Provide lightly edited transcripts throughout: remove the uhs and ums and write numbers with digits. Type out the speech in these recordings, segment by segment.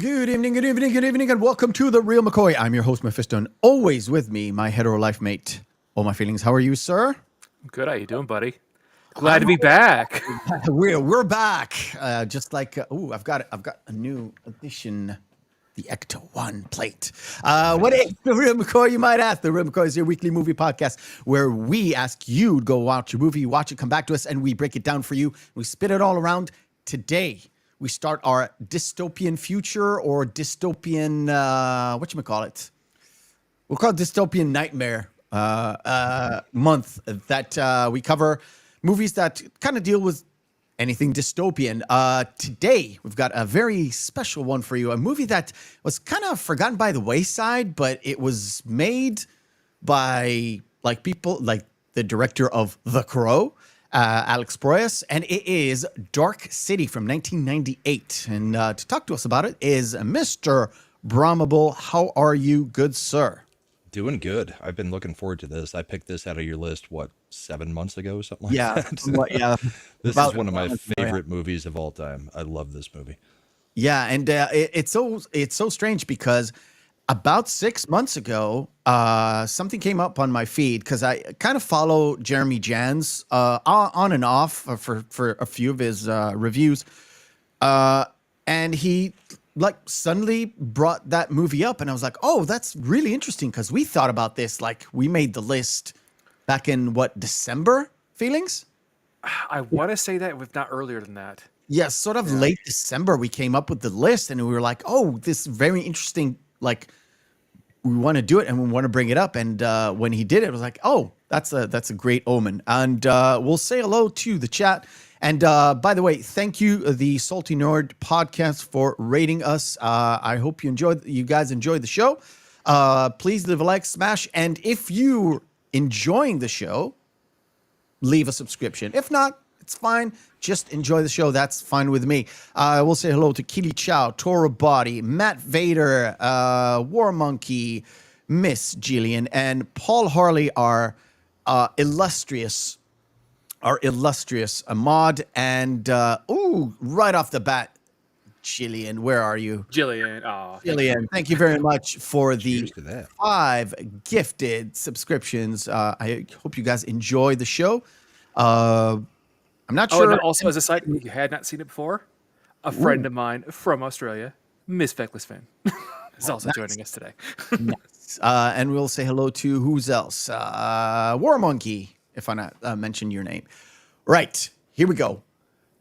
Good evening, and welcome to the Reel McCoy. I'm your host, Meffistoe, and always with me, my hetero life mate. Oh, my feelings. How are you, sir? Good. How you doing, buddy? Glad to be back. We're back. Just like I've got a new addition, the Ecto One plate. What is the Reel McCoy? You might ask. The Reel McCoy is your weekly movie podcast where we ask you to go watch your movie, watch it, come back to us, and we break it down for you. We spit it all around. Today, we start our dystopian future or dystopian, whatchamacallit? We'll call it dystopian nightmare month that we cover movies that kind of deal with anything dystopian. Today, we've got a very special one for you, a movie that was kind of forgotten by the wayside, but it was made by like people like the director of The Crow, Alex Proyas, and it is Dark City from 1998. And to talk to us about it is Mr. Brahmabull. How are you, good sir? Doing good. I've been looking forward to this. I picked this out of your list, 7 months ago, something like that? Yeah. This is one of my favorite movies of all time. I love this movie. Yeah, and it's so strange because about 6 months ago, something came up on my feed because I kind of follow Jeremy Jans on and off for a few of his reviews, and he suddenly brought that movie up, and I was like, oh, that's really interesting because we thought about this, we made the list back in December. Feelings? I want to say that, if not earlier than that. Yeah, sort of late December, we came up with the list, and we were like, oh, this is very interesting. We want to do it and we want to bring it up. And when he did it, I was like, oh, that's a great omen. And we'll say hello to the chat. And by the way, thank you, the Salty Nerd podcast, for rating us. I hope you guys enjoyed the show. Please leave a like, smash. And if you're enjoying the show, leave a subscription. If not, it's fine. Just enjoy the show. That's fine with me. I will say hello to Keely Chow, Tora Body, Matt Vader, War Monkey, Miss Jillian, and Paul Harley, our illustrious our illustrious Ahmad, and right off the bat, Jillian, where are you? Jillian. Oh, Jillian, thank you very much for Cheers the to that. 5 gifted subscriptions. I hope you guys enjoy the show. I'm not Oh, sure. and also as a side, you had not seen it before. A friend of mine from Australia, Miss Feckless Finn, is also joining us today. Nice. And we'll say hello to who's else? War Monkey, if I not mention your name. Right, here we go.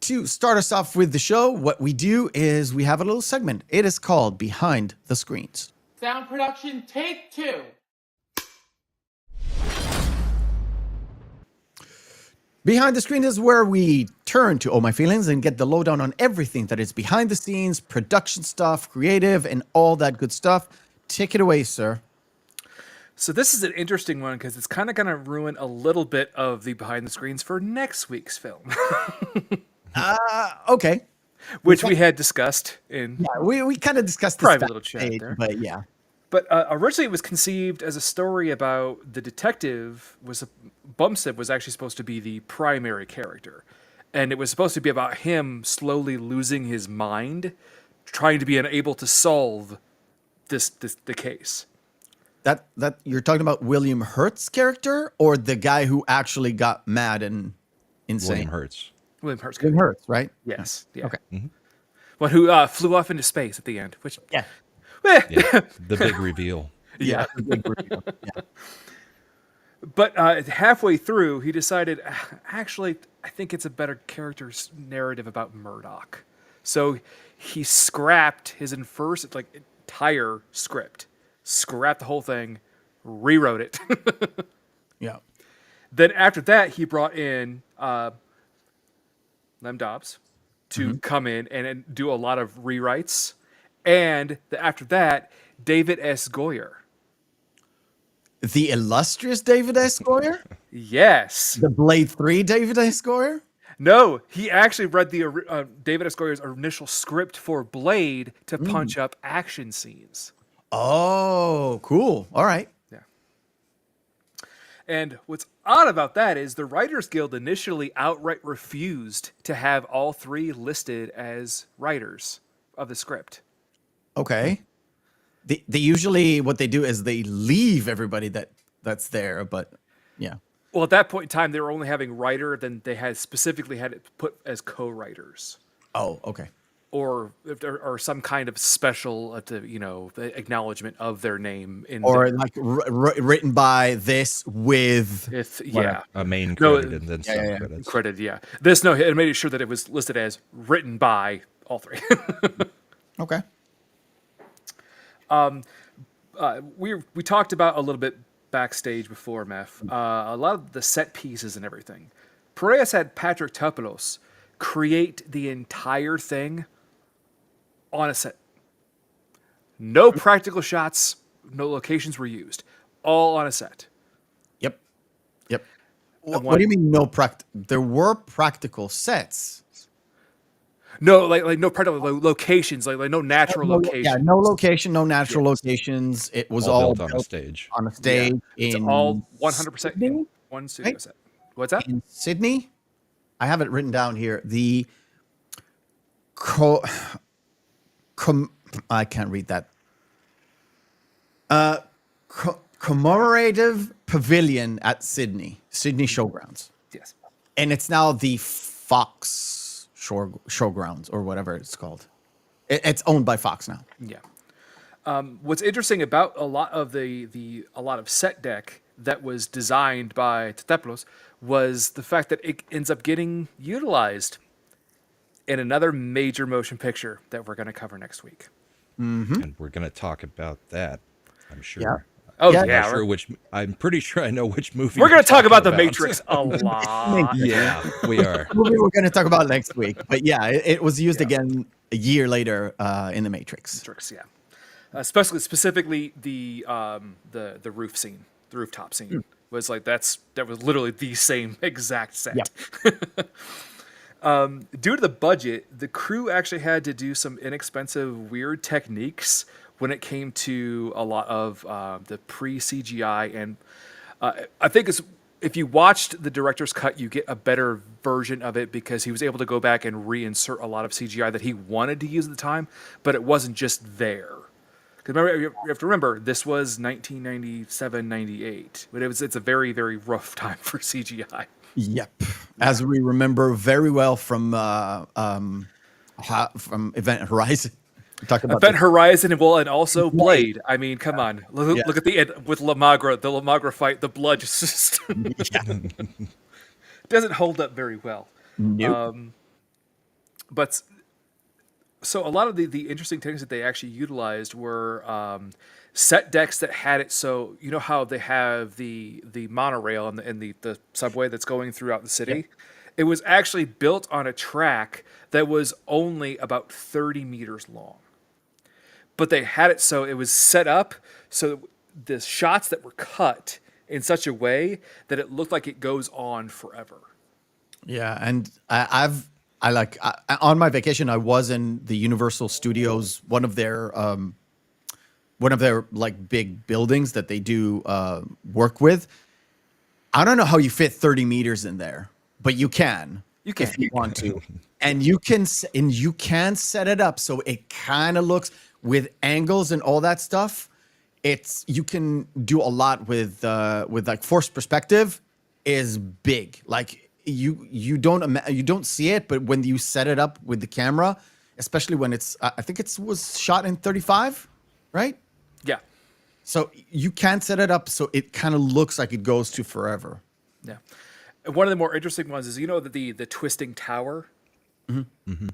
To start us off with the show, what we do is we have a little segment. It is called Behind the Screens. Sound production, take 2. Behind the Screen is where we turn to Oh My Feelings and get the lowdown on everything that is behind the scenes, production stuff, creative, and all that good stuff. Take it away, sir. So this is an interesting one because it's kind of going to ruin a little bit of the behind the screens for next week's film, Okay. which we had discussed in. Yeah, we kind of discussed this Private little chat backstage, there. but yeah. But originally it was conceived as a story about the detective Bumstead was actually supposed to be the primary character. And it was supposed to be about him slowly losing his mind, trying to be unable to solve the case. That you're talking about William Hurt's character or the guy who actually got mad and insane? William Hurts. William Hurt's William character. Hurt, right? Yes. Yeah. Okay. Well, who flew off into space at the end, which Yeah. Yeah, the big reveal. yeah. the big reveal. Yeah. But halfway through, he decided, actually, I think it's a better character's narrative about Murdoch. So he scrapped his entire script, scrapped the whole thing, rewrote it. Yeah. Then after that, he brought in Lem Dobbs to come in and do a lot of rewrites. And after that, David S. Goyer. The illustrious David S. Goyer? Yes. The Blade 3 David S. Goyer? No, he actually read the David S. Goyer's initial script for Blade to punch up action scenes. Oh, cool. All right. Yeah. And what's odd about that is the Writers Guild initially outright refused to have all 3 listed as writers of the script. Okay. They usually, what they do is they leave everybody that's there, but yeah. Well, at that point in time, they were only having writer, then they had specifically had it put as co-writers. Oh, okay. Or if there are some kind of special, the acknowledgement of their name in Or there. like written by this with Yeah, A main No, credit and then some yeah. credits. credit. Yeah, it made sure that it was listed as written by all 3. okay. We talked about a little bit backstage before, Meph. A lot of the set pieces and everything. Proyas had Patrick Topoulos create the entire thing on a set. No practical shots, no locations were used. All on a set. Yep. What one- do you mean no there were practical sets. No, like no practical locations, like no natural locations. Yeah, no location, no natural locations. It was all built on a stage. on a stage It's in all 100% in Sydney? one studio Right? set. What's that? In Sydney. I have it written down here. The I can't read that. Commemorative Pavilion at Sydney Showgrounds, Yes. and it's now the Fox Showgrounds or whatever it's called. It's owned by Fox now. Yeah. What's interesting about a lot of a lot of set deck that was designed by Topoulos was the fact that it ends up getting utilized in another major motion picture that we're going to cover next week. And we're going to talk about that, I'm sure. Yeah. Oh Yeah. yeah, I'm sure I'm pretty sure I know which movie we're going you're to talk about talking the Matrix a lot. Yeah, we are. Movie we're going to talk about next week, but yeah, it was used again a year later in the Matrix. Matrix, yeah. Specifically the roof scene, the rooftop scene was like that was literally the same exact set. Due to the budget, the crew actually had to do some inexpensive, weird techniques when it came to a lot of the pre-CGI, and I think it's if you watched the director's cut, you get a better version of it because he was able to go back and reinsert a lot of CGI that he wanted to use at the time, but it wasn't just there. Because remember, you have to remember, this was 1997, 98. But it's a very, very rough time for CGI. Yep. As we remember very well from Event Horizon. We talked about Event this. Horizon and also Blade. I mean, come on. Look, Yeah. look at the end with Lamagra. The Lamagra fight, the blood just doesn't hold up very well. Nope. But so a lot of the interesting techniques that they actually utilized were set decks that had it so, you know how they have the monorail and the subway that's going throughout the city? Yep. It was actually built on a track that was only about 30 meters long. But they had it so it was set up so the shots that were cut in such a way that it looked like it goes on forever. Yeah, and on my vacation I was in the Universal Studios, one of their like big buildings that they do work with. I don't know how you fit 30 meters in there, but you can. You can. If you want to. And you can set it up so it kind of looks with angles and all that stuff. You can do a lot with like forced perspective is big. Like you don't see it, but when you set it up with the camera, especially when it's I think it was shot in 35, right? Yeah. So you can set it up so it kind of looks like it goes to forever. Yeah. And one of the more interesting ones is, that the twisting tower,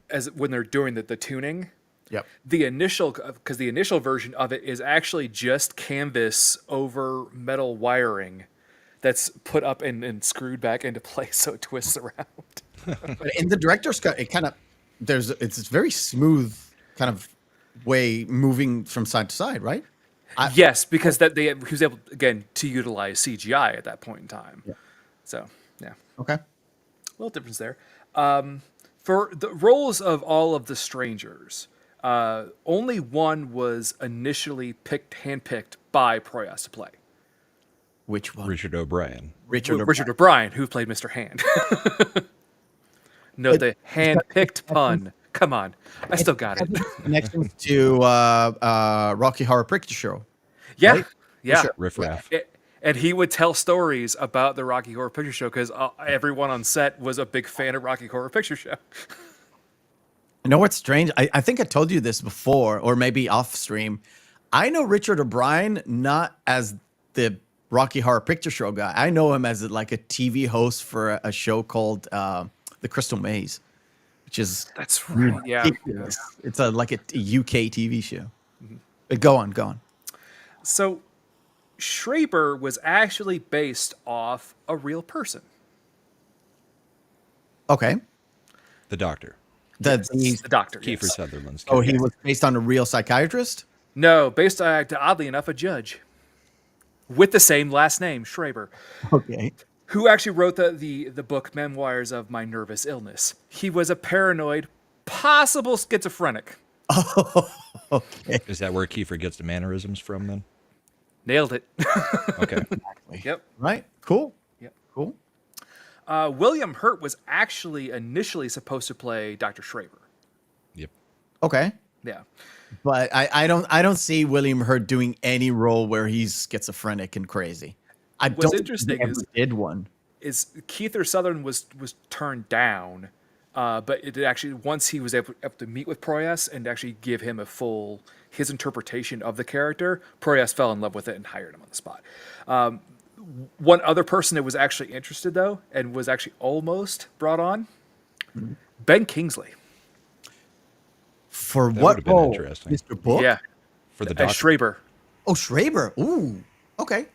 as when they're doing the tuning, Yep. because the initial version of it is actually just canvas over metal wiring that's put up and screwed back into place so it twists around. But in the director's cut, it's very smooth kind of way moving from side to side, right? Yes, because he was able again to utilize CGI at that point in time. Yeah. So yeah, Okay. little difference there. For the roles of all of the strangers, only one was initially handpicked by Proyas to play. Which one? Richard O'Brien. Richard O'Brien, who played Mr. Hand. No, the hand-picked pun. Come on, I still got it. Connections to Rocky Horror Picture Show. Yeah, Right? yeah. Sure. Riff Raff. And he would tell stories about the Rocky Horror Picture Show because everyone on set was a big fan of Rocky Horror Picture Show. You know what's strange? I think I told you this before, or maybe off stream. I know Richard O'Brien not as the Rocky Horror Picture Show guy. I know him as like a TV host for a show called The Crystal Maze, which is That's right. Yeah. ridiculous. It's like a UK TV show. But go on. So, Schreiber was actually based off a real person. Okay. The Doctor. The doctor. Kiefer Yes. Sutherland's Oh, he character. was based on a real psychiatrist? No, based on, oddly enough, a judge with the same last name, Schreiber, Okay. who actually wrote the book Memoirs of My Nervous Illness. He was a paranoid, possible schizophrenic. Okay. Is that where Kiefer gets the mannerisms from then? Nailed it. Okay. Yep. Right? Cool. Yep. Cool. William Hurt was actually initially supposed to play Dr. Schreiber. Yep. Okay. Yeah. But I don't see William Hurt doing any role where he's schizophrenic and crazy. What's interesting think he ever did one. Is Kiefer Sutherland was turned down, but it actually once he was able to meet with Proyas and actually give him his interpretation of the character, Proyas fell in love with it and hired him on the spot. One other person that was actually interested though and was actually almost brought on, Ben Kingsley. For That what would've been role? interesting. Mr. Book? Yeah, For the as Doctor. Schreiber. Oh, Schreiber. Ooh. Okay.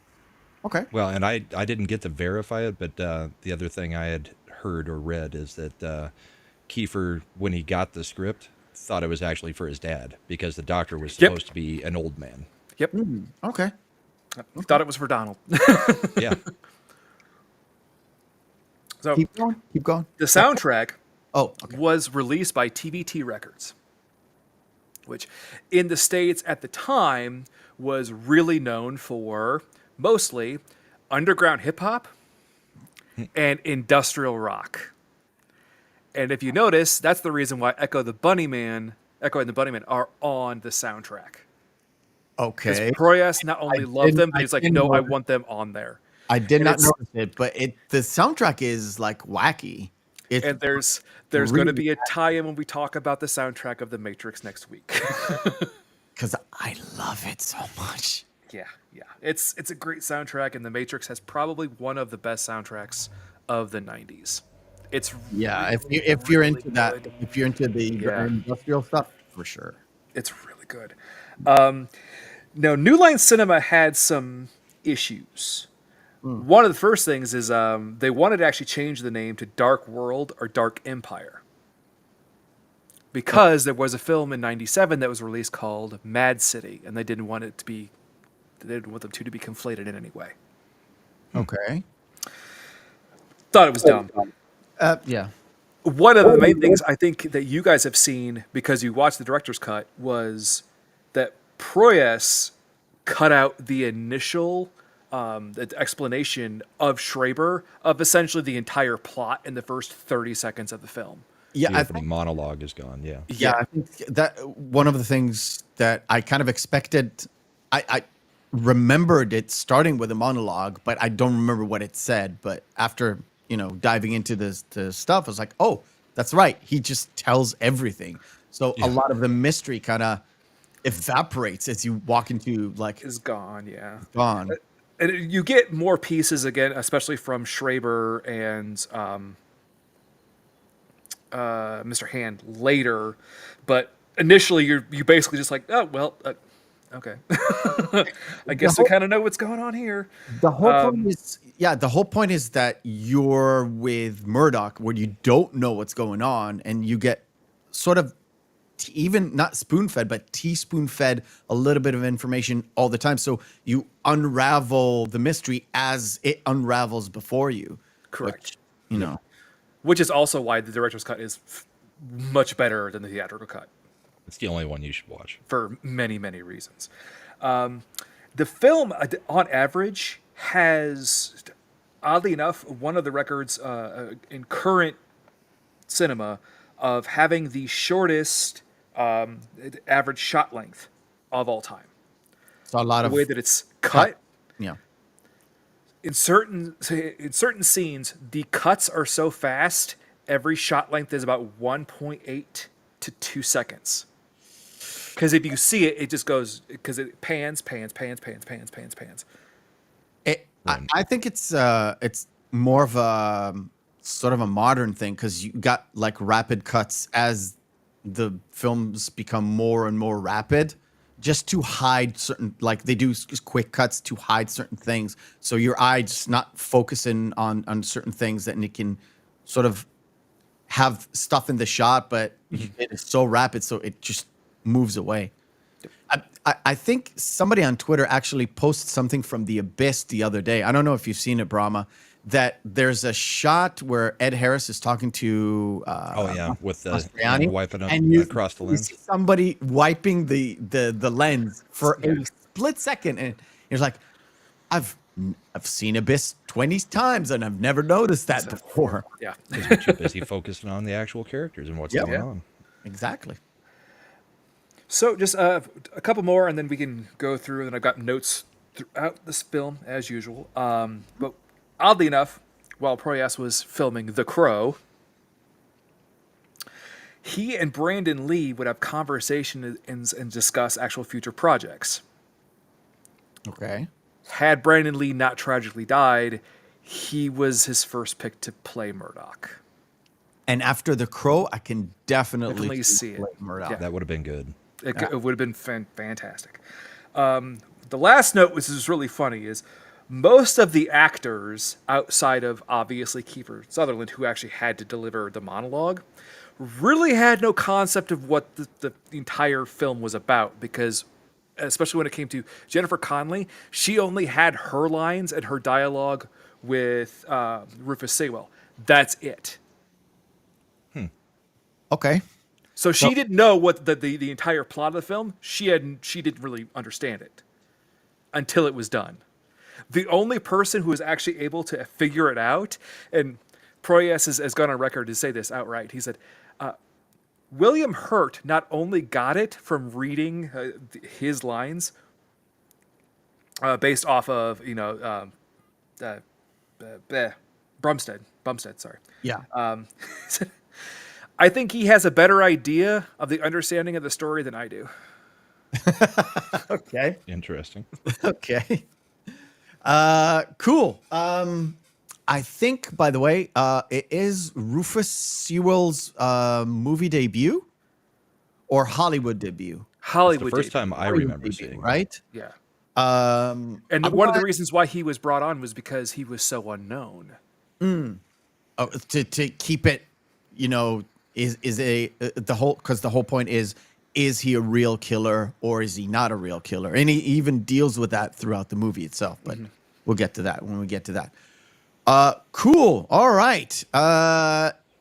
Well, and I didn't get to verify it, but the other thing I had heard or read is that Kiefer, when he got the script, thought it was actually for his dad because the Doctor was supposed to be an old man. Yep. Okay. Thought it was for Donald. Yeah. So Keep going. the soundtrack Oh, okay. was released by TVT Records, which in the States at the time was really known for mostly underground hip hop and industrial rock. And if you notice, that's the reason why Echo and the Bunnyman are on the soundtrack. Because Okay. Proyas not only loved them, but he's like, no, I notice- want them on there. I did And not it's- notice it, but the soundtrack is like wacky. It's And there's going to really be a tie-in when we talk about the soundtrack of The Matrix next week. because I love it so much. Yeah. It's a great soundtrack, and The Matrix has probably one of the best soundtracks of the 90s. It's Yeah, really, if you're really into that, good. if you're into the Yeah. industrial stuff, for sure. It's really good. Now, New Line Cinema had some issues. One of the first things is they wanted to actually change the name to Dark World or Dark Empire. Because there was a film in '97 that was released called Mad City, and they didn't want them to be conflated in any way. Okay. Thought it was dumb. Yeah. One of the main things I think that you guys have seen because you watched the director's cut was that Proyas cut out the initial the explanation of Schreiber of essentially the entire plot in the first 30 seconds of the film. Yeah, The I opening think, monologue is gone. Yeah. yeah, I think that one of the things that I kind of expected, I remembered it starting with a monologue, but I don't remember what it said. But after diving into the stuff, I was like, oh, that's right. He just tells everything. So a lot of the mystery kind of evaporates as you walk into Is gone, yeah. gone. And you get more pieces again, especially from Schreiber and Mr. Hand later. But initially, you basically just like, oh well, okay. I guess we kind of know what's going on here. The whole point is, the whole point is that you're with Murdoch where you don't know what's going on, and you get sort of even not spoon-fed, but teaspoon-fed a little bit of information all the time. So you unravel the mystery as it unravels before you. Correct. Which, Which is also why the director's cut is much better than the theatrical cut. It's the only one you should watch. For many, many reasons. The film, on average, has, oddly enough, one of the records in current cinema of having the shortest average shot length of all time. so a lot The of way that it's cut. yeah. In certain scenes, the cuts are so fast, every shot length is about 1.8 to 2 seconds. Because if you see it, it just goes, because it pans. I think it's more of a sort of a modern thing because you got like rapid cuts as the films become more and more rapid, just to hide certain, like they do quick cuts to hide certain things, so your eye just not focusing on certain things, and it can sort of have stuff in the shot, but it is so rapid, so it just moves away. I think somebody on Twitter actually posted something from The Abyss the other day. I don't know if you've seen it, Brahma, that there's a shot where Ed Harris is talking to with the Mastroianni, wiping up and you, across the you lens. see somebody wiping the lens for a split second, and you're like, I've seen Abyss 20 times and I've never noticed that before. Yeah. Because we're too busy focusing on the actual characters and what's going on. Exactly. So just a couple more, and then we can go through. And I've got notes throughout this film as usual. But oddly enough, while Proyas was filming The Crow, he and Brandon Lee would have conversations and discuss actual future projects. Okay. Had Brandon Lee not tragically died, he was his first pick to play Murdoch. And after The Crow, I can definitely see it. Murdoch. Yeah. That would have been good. It would have been fantastic. The last note, which is really funny, is most of the actors outside of obviously Kiefer Sutherland, who actually had to deliver the monologue, really had no concept of what the entire film was about, because especially when it came to Jennifer Connelly, she only had her lines and her dialogue with Rufus Sewell. That's it. Okay. So she didn't know what the entire plot of the film. She didn't really understand it until it was done. The only person who is actually able to figure it out, and Proyas has gone on record to say this outright. He said, William Hurt not only got it from reading his lines based off of, Bumstead, sorry. Yeah. I think he has a better idea of the understanding of the story than I do. Okay. Interesting. Okay. Cool. I think, by the way, it is Rufus Sewell's movie debut or Hollywood debut, Hollywood The first debut. time I remember debut, seeing. right? Yeah. And One of the reasons why he was brought on was because he was so unknown. to keep it, is the whole point is he a real killer or is he not a real killer? And he even deals with that throughout the movie itself, but we'll get to that when we get to that. Cool. All right.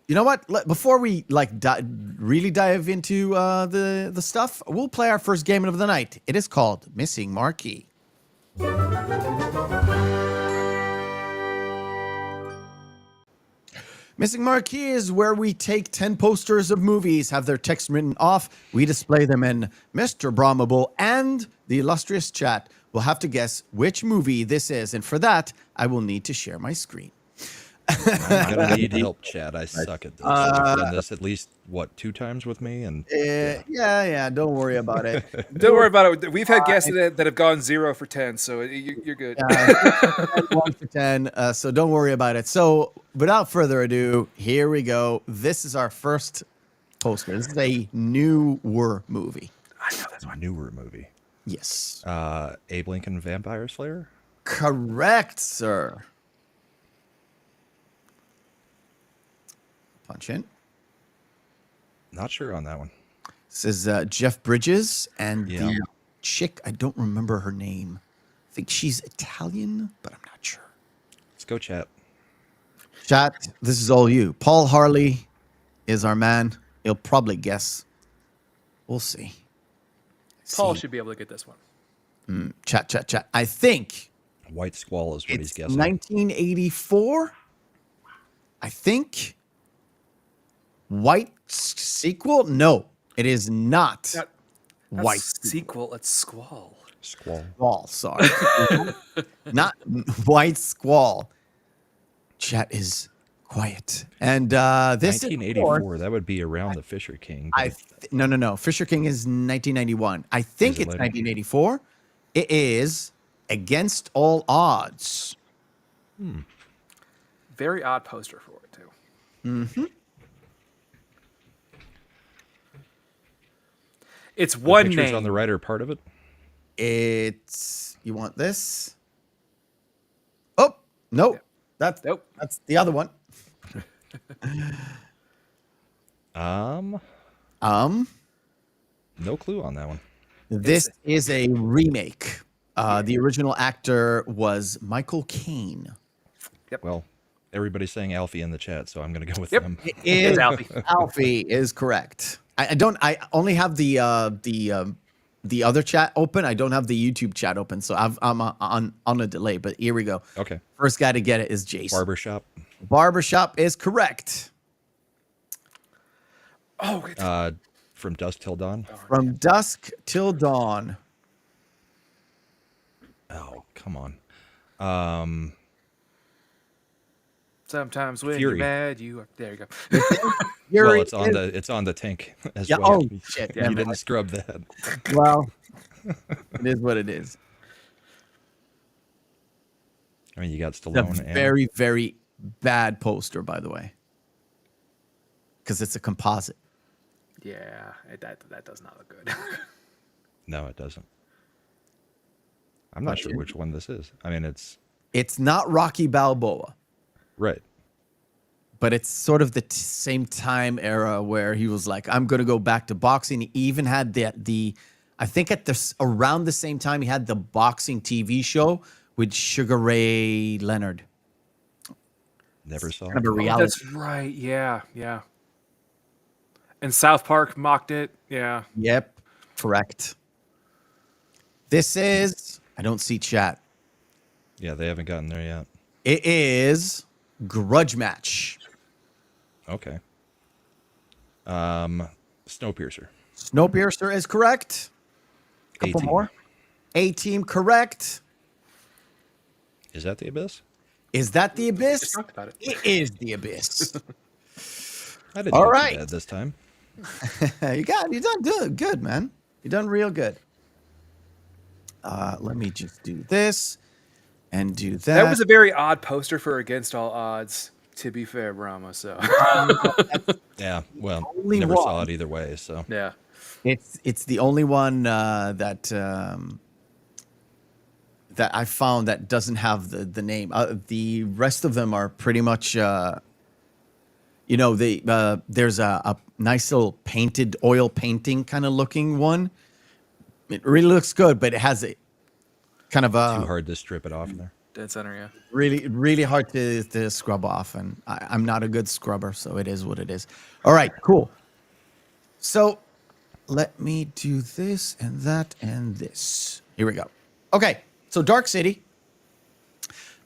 You know what? Before we really dive into the stuff, we'll play our first game of the night. It is called Missing Marquee. Missing Marquee is where we take 10 posters of movies, have their text written off, we display them in Mr. Brahmabull, and the illustrious chat will have to guess which movie this is. And for that, I will need to share my screen. I'm gonna need help, Chad. I suck at this. I've done this at least 2 times with me, and Yeah. Don't worry about it. Don't worry about it. We've had guests that have gone 0 for 10, so you're good. 1 for 10. So don't worry about it. So without further ado, here we go. This is our first poster. This is a newer movie. I know that's one. newer movie. Yes. Abe Lincoln Vampire Slayer? Correct, sir. Punch in. Not sure on that one. This is Jeff Bridges and Yeah. the chick. I don't remember her name. I think she's Italian, but I'm not sure. Let's go, chat. Chat, this is all you. Paul Harley is our man. He'll probably guess. We'll see. Paul See. should be able to get this one. Chat. I think White Squall is what he's it's guessing. 1984. I think. White sequel? No, it is not. That's White sequel. It's Squall. Squall. Squall. Sorry, not White Squall. Chat is quiet, and this 1984. is That would be around the Fisher King. no. Fisher King is 1991. I think Is it it's later? 1984. It is Against All Odds. Very odd poster for it too. Mm-hmm. It's The one pictures name. on the right are part of it. It's you want this? Oh no, that's Nope. That's the other one. No clue on that one. This is a remake. The original actor was Michael Caine. Well, everybody's saying Alfie in the chat, so I'm going to go with Yep. them. Is Alfie. Alfie is correct. I only have the other chat open. I don't have the YouTube chat open, so I'm on a delay. But here we go. Okay. First guy to get it is Jason. Barbershop. Barbershop is correct. Oh, it's From Dusk Till Dawn. From Dusk Till Dawn. Oh, come on. sometimes when Fury. you're mad, you are. There you go. Fury Well, is- it's on the tank as Yeah, well. oh, shit, You damn it. didn't scrub that. Well, it is what it is. I mean, you got It's a Stallone and very, very bad poster, by the way, because it's a composite. Yeah, that does not look good. no, it doesn't. I'm not sure which one this is. I mean, It's not Rocky Balboa, right. but it's sort of the same time era where he was like, "I'm going to go back to boxing." He even had the I think around the same time he had the boxing TV show with Sugar Ray Leonard. Never saw Kind of it. a reality. That's right. Yeah. And South Park mocked it. Yeah. Yep, correct. This is I don't see chat. Yeah, they haven't gotten there yet. It is Grudge Match. Okay. Snowpiercer. Snowpiercer is correct. Couple A-Team. more. A-Team, correct. Is that the Abyss? Is that the Abyss? Just talked about it. It is the Abyss. I didn't All do too right. bad this time. you done good, man. You done real good. Let me just do this and do that. That was a very odd poster for Against All Odds, to be fair, Brahma. So, Yeah, well, Only never one. saw it either way, so. yeah. It's the only one that I found that doesn't have the name. The rest of them are pretty much, there's a nice little painted oil painting kind of looking one. It really looks good, but it has a kind of Too hard to strip it off there. Dead center, yeah. really, really hard to scrub off. And I'm not a good scrubber, so it is what it is. All right, cool. So let me do this and that and this. Here we go. Okay, so Dark City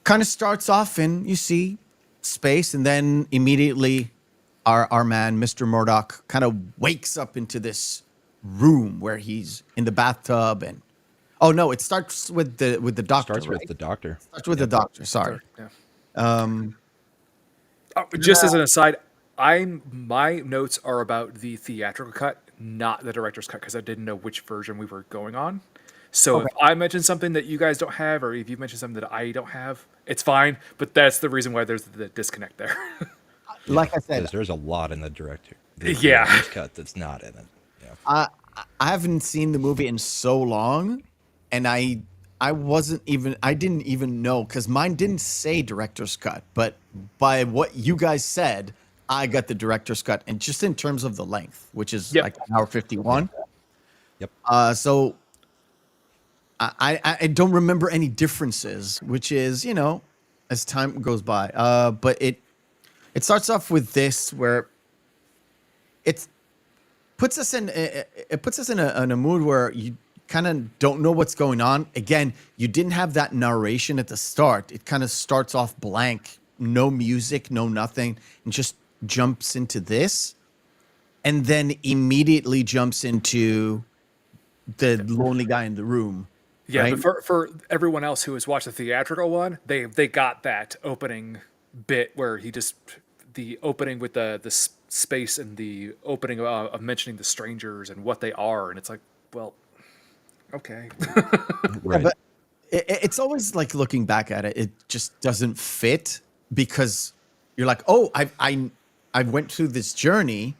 kind of starts off in, you see, space, and then immediately our man, Mr. Murdoch, kind of wakes up into this room where he's in the bathtub and oh no, it starts with the doctor. Starts right? with the doctor. Starts with the doctor, sorry. Yeah. Just as an aside, my notes are about the theatrical cut, not the director's cut, because I didn't know which version we were going on. So if I mention something that you guys don't have, or if you mention something that I don't have, it's fine. But that's the reason why there's the disconnect there. Like I said, Because there's a lot in the director's cut that's not in it. Yeah. I haven't seen the movie in so long, and I didn't even know because mine didn't say director's cut, but by what you guys said, I got the director's cut, and just in terms of the length, which is like an hour 51. Yep. So I don't remember any differences, which is, as time goes by. But it starts off with this where it puts us in a mood where you kind of don't know what's going on. Again, you didn't have that narration at the start. It kind of starts off blank, no music, no nothing, and just jumps into this, and then immediately jumps into the lonely guy in the room. Yeah, right? but for everyone else who has watched the theatrical one, they got that opening bit where the opening with the space and the opening of mentioning the strangers and what they are, and it's like, well, okay. Right. But it's always like looking back at it, it just doesn't fit because you're like, oh, I went through this journey,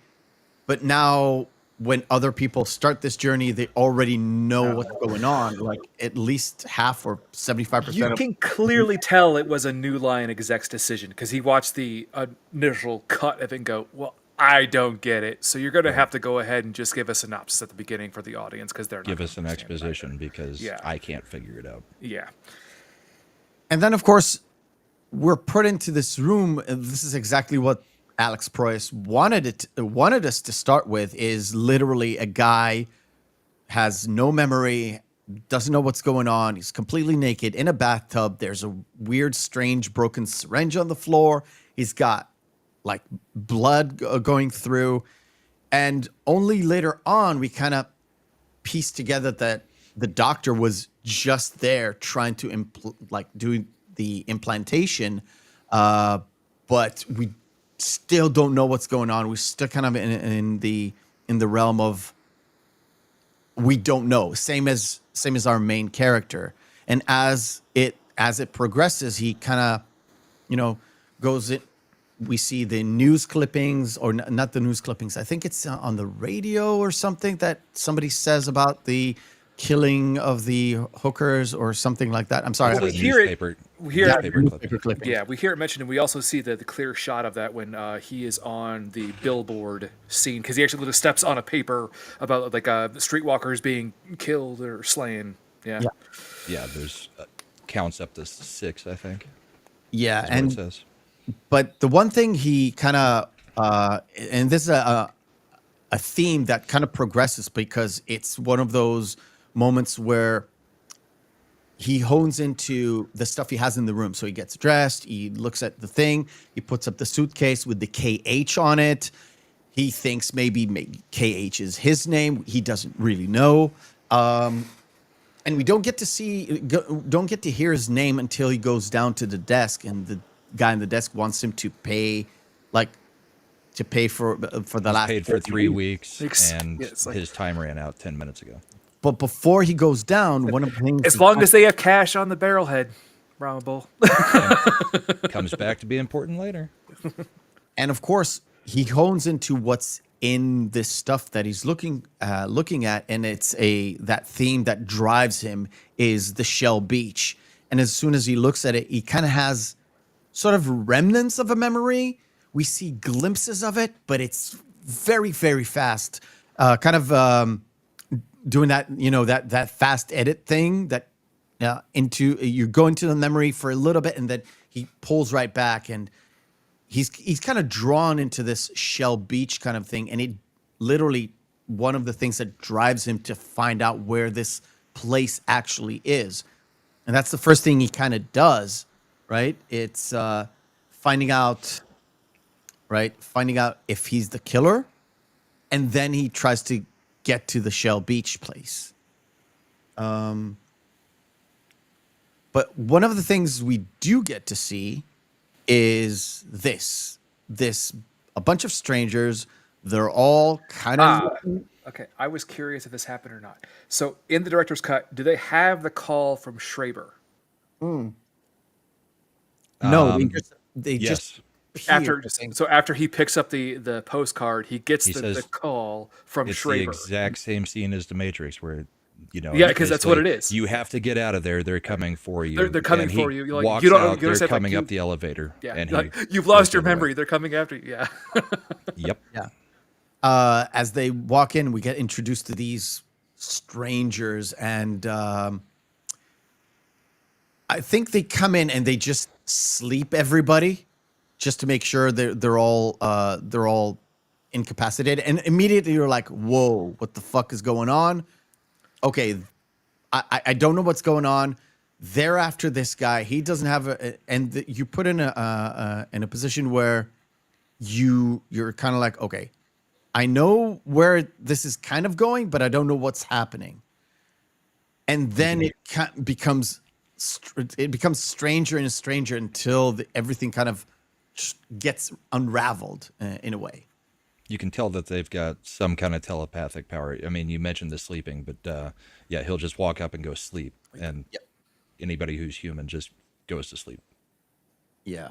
but now when other people start this journey, they already know what's going on. Like at least half or 75%. You can clearly tell it was a New Line exec's decision because he watched the initial cut of it and go, well, I don't get it. So you're going to have to go ahead and just give a synopsis at the beginning for the audience because they're not Give gonna us an understand exposition because Yeah. I can't figure it out. either. Yeah. And then, of course, we're put into this room. And this is exactly what Alex Proyas wanted us to start with. Is literally a guy has no memory, doesn't know what's going on. He's completely naked in a bathtub. There's a weird, strange, broken syringe on the floor. He's got like blood going through, and only later on we kind of piece together that the doctor was just there trying to do the implantation, but we still don't know what's going on. We're still kind of in the realm of we don't know. Same as our main character, and as it progresses, he kind of goes in. We see the news clippings, or not the news clippings. I think it's on the radio or something that somebody says about the killing of the hookers or something like that. I'm sorry. Well, It's we a hear it- newspaper, we hear- newspaper clip. Newspaper clippings. Yeah, we hear it mentioned, and we also see the clear shot of that when he is on the billboard scene because he actually literally steps on a paper about like streetwalkers being killed or slain. Yeah. Yeah, there's counts up to 6, I think. Yeah, That's what it and says. but the one thing he kind of and this is a theme that kind of progresses because it's one of those moments where he hones into the stuff he has in the room. So he gets dressed, he looks at the thing, he puts up the suitcase with the KH on it. He thinks maybe KH is his name. He doesn't really know. And we don't get to hear his name until he goes down to the desk, and the guy on the desk wants him to pay, for the last. Paid for 3 weeks, Ex- and yeah, it's like- his time ran out 10 minutes ago. But before he goes down, one of the things. As long as they have cash on the barrelhead, Brahmabull. Comes back to be important later. And of course, he hones into what's in this stuff that he's looking at, and it's that theme that drives him is the Shell Beach. And as soon as he looks at it, he kind of has sort of remnants of a memory. We see glimpses of it, but it's very, very fast. Doing that, that fast edit thing that you go into the memory for a little bit, and then he pulls right back, and he's kind of drawn into this Shell Beach kind of thing, and it literally one of the things that drives him to find out where this place actually is, and that's the first thing he kind of does, right? It's finding out if he's the killer, and then he tries to get to the Shell Beach place. But one of the things we do get to see is this a bunch of strangers. They're all kind of Okay, I was curious if this happened or not. So in the director's cut, do they have the call from Schraber? no. They Yes. just appear. After he picks up the postcard, he gets He the says call from It's Schraber. the exact same scene as The Matrix, where Yeah, because that's what it basically, is. You have to get out of there. They're coming for you. They're coming And he for you. You're like, walks you don't- out, you they're understand, like, coming you- up the elevator. Yeah, and like, he you've lost goes your the other way. memory. They're coming after you. Yeah. Yep. Yeah. As they walk in, we get introduced to these strangers, and I think they come in and they just sleep everybody, just to make sure they're all incapacitated. And immediately you're like, "Whoa, what the fuck is going on?" Okay, I don't know what's going on. They're after this guy. He doesn't have you put in a position where you're kind of like, okay, I know where this is kind of going, but I don't know what's happening. And then it becomes stranger and stranger until everything kind of gets unraveled in a way. You can tell that they've got some kind of telepathic power. I mean, you mentioned the sleeping, but yeah, he'll just walk up and go sleep, and anybody who's human just goes to sleep. Yeah.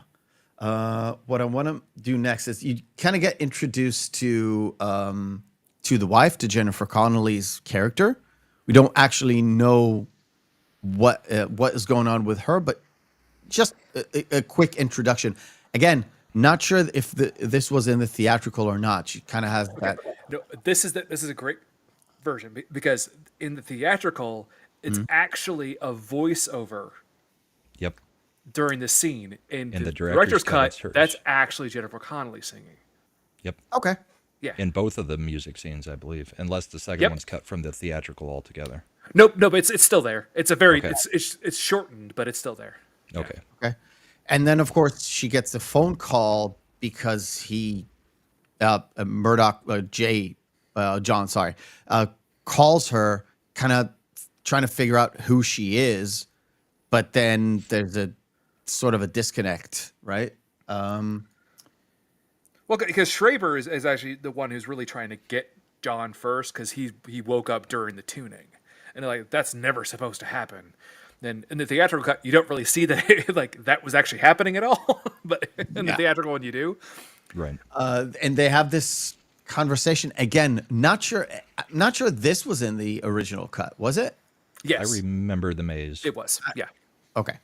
What I want to do next is you kind of get introduced to the wife, to Jennifer Connelly's character. We don't actually know what is going on with her, but just a quick introduction. Again, not sure if this was in the theatrical or not. She kind of has that. No, this is a great version because in the theatrical, it's actually a voiceover Yep. during the scene. In In the the director's cut, cut, it's hers. that's actually Jennifer Connelly singing. Yep. Okay. Yeah. In both of the music scenes, I believe, unless the second Yep. one's cut from the theatrical altogether. Nope, but it's still there. It's a very Okay. it's shortened, but it's still there. Okay. Okay. And then, of course, she gets a phone call because Murdoch, John, calls her, kind of trying to figure out who she is. But then there's a sort of a disconnect, right? Well, because Schraber is actually the one who's really trying to get John first because he woke up during the tuning, and they're like, that's never supposed to happen. Then in the theatrical cut, you don't really see that like that was actually happening at all, but in the theatrical one, you do. Right. And they have this conversation again. Not sure this was in the original cut, was it? Yes, I remember the maze. it was. Yeah, Okay.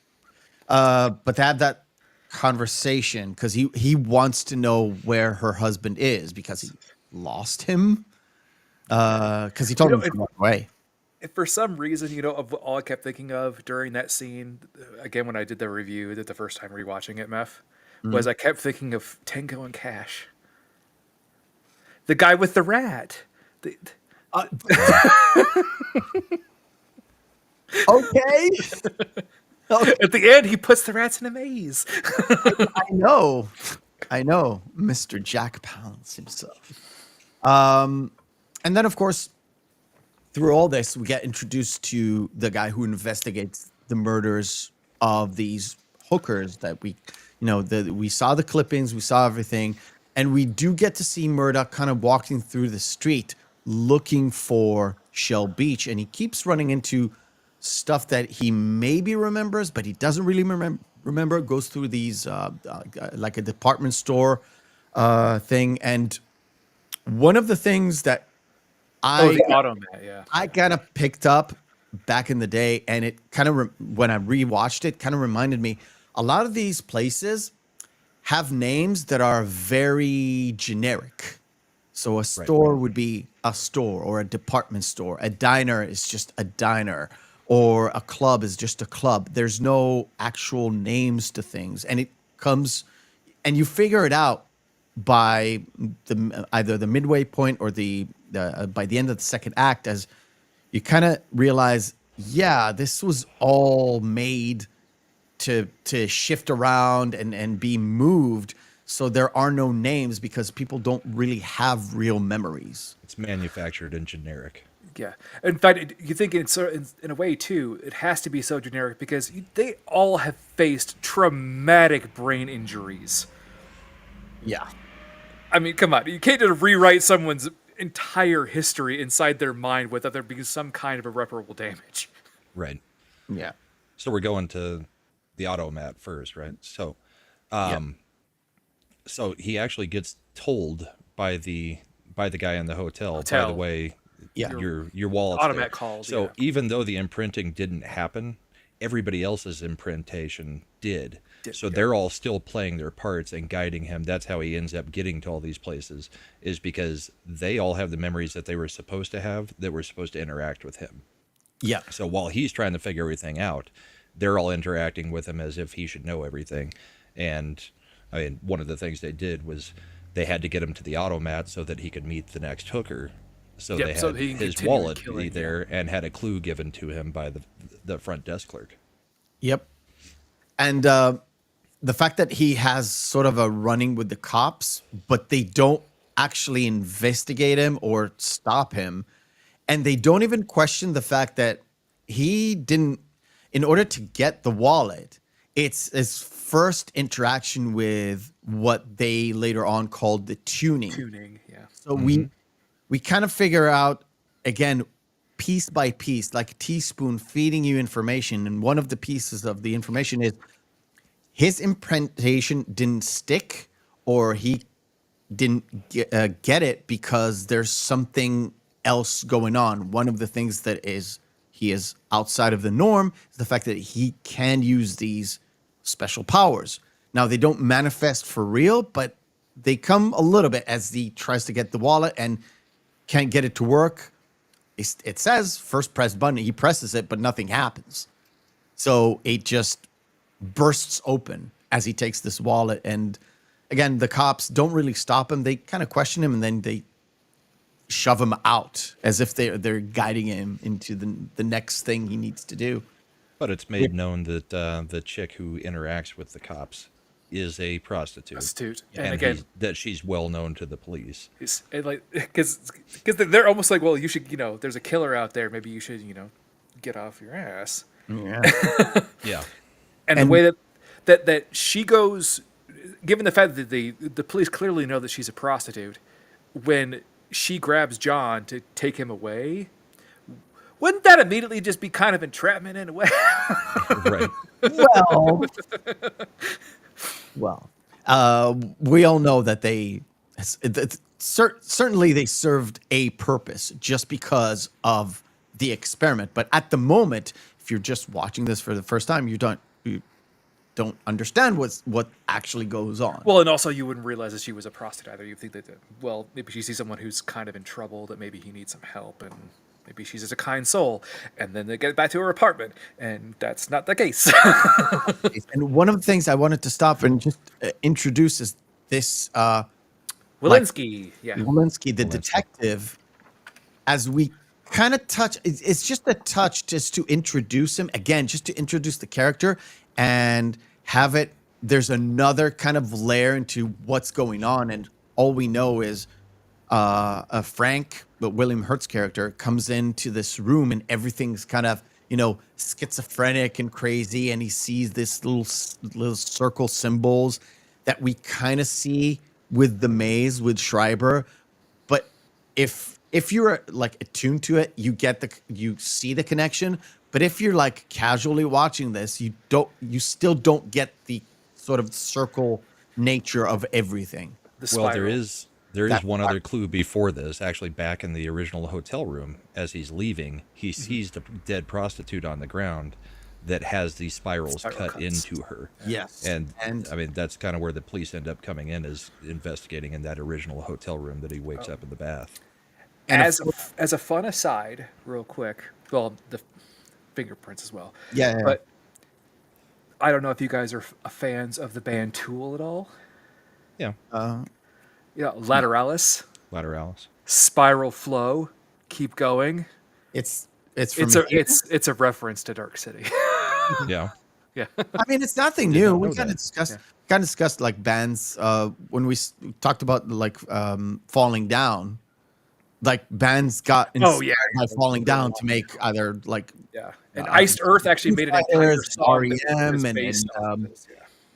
But they have that conversation because he wants to know where her husband is because he lost him. Because he told him to run away. if for some reason, of all I kept thinking of during that scene, again when I did the review, the first time rewatching it, Meph, was I kept thinking of Tango and Cash, the guy with the rat. Okay. Okay. At the end, he puts the rats in a maze. I know, Mr. Jack Palance himself. And then, of course, through all this, we get introduced to the guy who investigates the murders of these hookers that we saw the clippings, we saw everything, and we do get to see Murdoch kind of walking through the street looking for Shell Beach, and he keeps running into stuff that he maybe remembers, but he doesn't really remember. Goes through these like a department store thing, and one of the things that The automat, yeah. I kind of picked up back in the day, and it kind of when I rewatched it, kind of reminded me a lot of these places have names that are very generic. So a store would be a store or a department store. A diner is just a diner, or a club is just a club. There's no actual names to things, and it comes, and you figure it out by either the midway point or by the end of the second act, as you kind of realize, yeah, this was all made to shift around and be moved. So there are no names because people don't really have real memories. It's manufactured and generic. Yeah. In fact, you think in a way, too, it has to be so generic because they all have faced traumatic brain injuries. Yeah. I mean, come on. You can't just rewrite someone's entire history inside their mind without there being some kind of irreparable damage. Right. Yeah. So we're going to the automat first, right? So, so he actually gets told by the guy in the hotel. By the way, your wallet's automat there. calls. So even though the imprinting didn't happen, everybody else's imprintation did. So they're all still playing their parts and guiding him. That's how he ends up getting to all these places, is because they all have the memories that they were supposed to have, that were supposed to interact with him. Yeah. So while he's trying to figure everything out, they're all interacting with him as if he should know everything. And I mean, one of the things they did was they had to get him to the automat so that he could meet the next hooker. So they had his wallet be there and had a clue given to him by the front desk clerk. Yep. And the fact that he has sort of a running with the cops, but they don't actually investigate him or stop him. And they don't even question the fact that he didn't, in order to get the wallet, it's his first interaction with what they later on called the tuning. Yeah. So we kind of figure out, again, piece by piece, like a teaspoon feeding you information. And one of the pieces of the information is his imprintation didn't stick, or he didn't get it because there's something else going on. One of the things that he is outside of the norm is the fact that he can use these special powers. Now, they don't manifest for real, but they come a little bit as he tries to get the wallet and can't get it to work. It says first press button. He presses it, but nothing happens. So it just bursts open as he takes this wallet. And again, the cops don't really stop him. They kind of question him, and then they shove him out as if they're guiding him into the next thing he needs to do. But it's made known that the chick who interacts with the cops is a prostitute. And again, that she's well known to the police. Because they're almost like, well, you should, there's a killer out there. Maybe you should, get off your ass. Yeah. Yeah. And the way that she goes, given the fact that the police clearly know that she's a prostitute, when she grabs John to take him away, wouldn't that immediately just be kind of entrapment in a way? Right. Well, we all know that certainly they served a purpose just because of the experiment. But at the moment, if you're just watching this for the first time, you don't understand what actually goes on. Well, and also you wouldn't realize that she was a prostitute either. You think that, well, maybe she sees someone who's kind of in trouble, that maybe he needs some help, and maybe she's just a kind soul. And then they get back to her apartment, and that's not the case. And one of the things I wanted to stop and just introduce is this Walensky, Walensky, the detective, as we kind of touch. It's just a touch just to introduce him again, just to introduce the character and have it. There's another kind of layer into what's going on, and all we know is Frank, but William Hurt's character, comes into this room and everything's kind of schizophrenic and crazy, and he sees this little circle symbols that we kind of see with the maze with Schreiber, but if you're like attuned to it, you see the connection. But if you're like casually watching this, you still don't get the sort of circle nature of everything. The Well, spiral. there is That one other clue before this. Actually, back in the original hotel room, as he's leaving, he sees the dead prostitute on the ground that has these spirals Spiral cut cuts. into her. Yes, And I mean, that's kind of where the police end up coming in, is investigating in that original hotel room that he wakes up in the bath. And As a fun aside, real quick, well, the fingerprints as well. yeah. But I don't know if you guys are fans of the band Tool at all. Yeah, Yeah, Lateralis, Lateralis. Spiral Flow, Keep Going. It's It's a reference to Dark City. Yeah. Yeah. I mean, it's nothing Did new. not We know kind of that. discussed like bands when we talked about like Falling Down. Like bands got Oh, yeah. by Falling Down to make either like Yeah. And Iced Earth actually made an entire Fighters, song that REM was and based off this.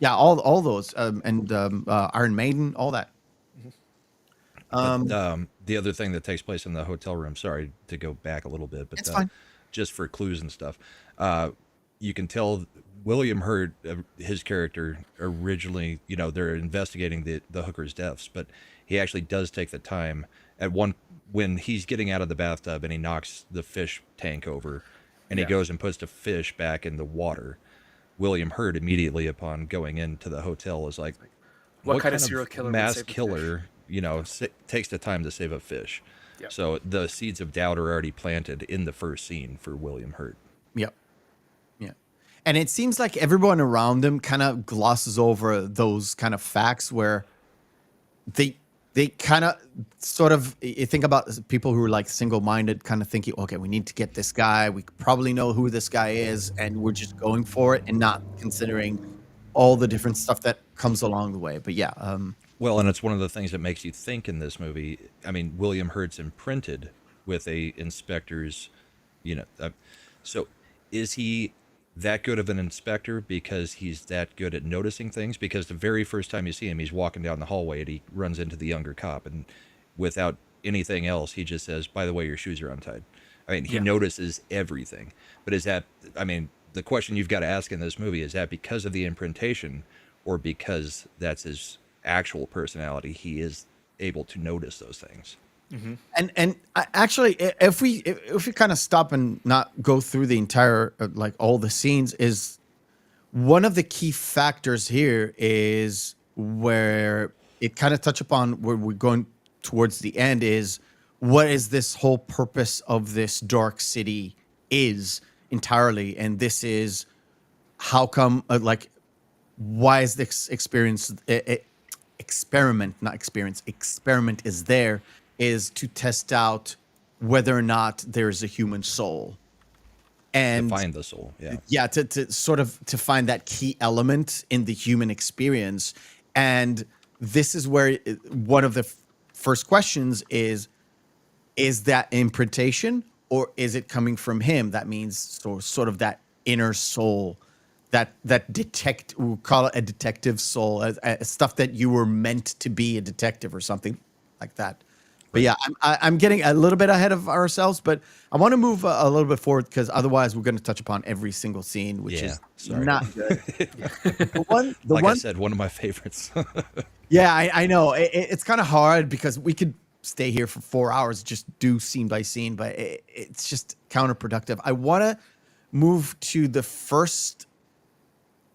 Yeah. all those Iron Maiden, all that. The other thing that takes place in the hotel room, sorry to go back a little bit, but It's fine. just for clues and stuff, you can tell William Hurt, his character, originally, they're investigating the hooker's deaths, but he actually does take the time when he's getting out of the bathtub and he knocks the fish tank over and he Yeah. goes and puts the fish back in the water. William Hurt, immediately upon going into the hotel, is like, What kind of serial killer would mass save a fish?" killer, takes the time to save a fish? Yep. So the seeds of doubt are already planted in the first scene for William Hurt. Yep. Yeah. And it seems like everyone around him kind of glosses over those kind of facts where they kind of sort of, you think about people who are like single-minded, kind of thinking, okay, we need to get this guy. We probably know who this guy is, and we're just going for it and not considering all the different stuff that comes along the way. But yeah, Well, and it's one of the things that makes you think in this movie. I mean, William Hurt's imprinted with a inspector's, so is he that good of an inspector because he's that good at noticing things? Because the very first time you see him, he's walking down the hallway and he runs into the younger cop, and without anything else, he just says, "By the way, your shoes are untied." I mean, he Yeah. notices everything. But the question you've got to ask in this movie, is that because of the imprintation, or because that's his actual personality, he is able to notice those things? and actually, if we kind of stop and not go through the entire like all the scenes, is one of the key factors here is where it kind of touch upon where we're going towards the end, is what is this whole purpose of this dark city is entirely, and this is how come why is this experiment is there, is to test out whether or not there's a human soul. And To find the soul, yeah. yeah, to sort of to find that key element in the human experience. And this is where one of the first questions is that imprintation, or is it coming from him? That means sort of that inner soul, that we'll call it a detective soul, stuff that you were meant to be a detective or something like that. But yeah, I'm getting a little bit ahead of ourselves, but I want to move a little bit forward, because otherwise we're going to touch upon every single scene, which Yeah, is sorry. not good. The Like one, I said, one of my favorites. yeah, I know it's kind of hard because we could stay here for 4 hours, just do scene by scene, but it's just counterproductive. I want to move to the first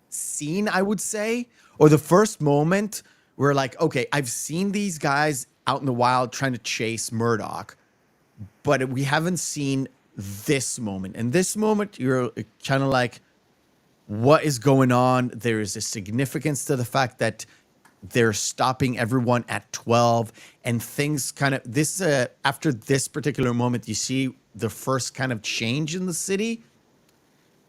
scene, I would say, or the first moment where, like, okay, I've seen these guys out in the wild trying to chase Murdoch, but we haven't seen this moment. And this moment, you're kind of like, what is going on? There is a significance to the fact that they're stopping everyone at 12, and things kind of this after this particular moment, you see the first kind of change in the city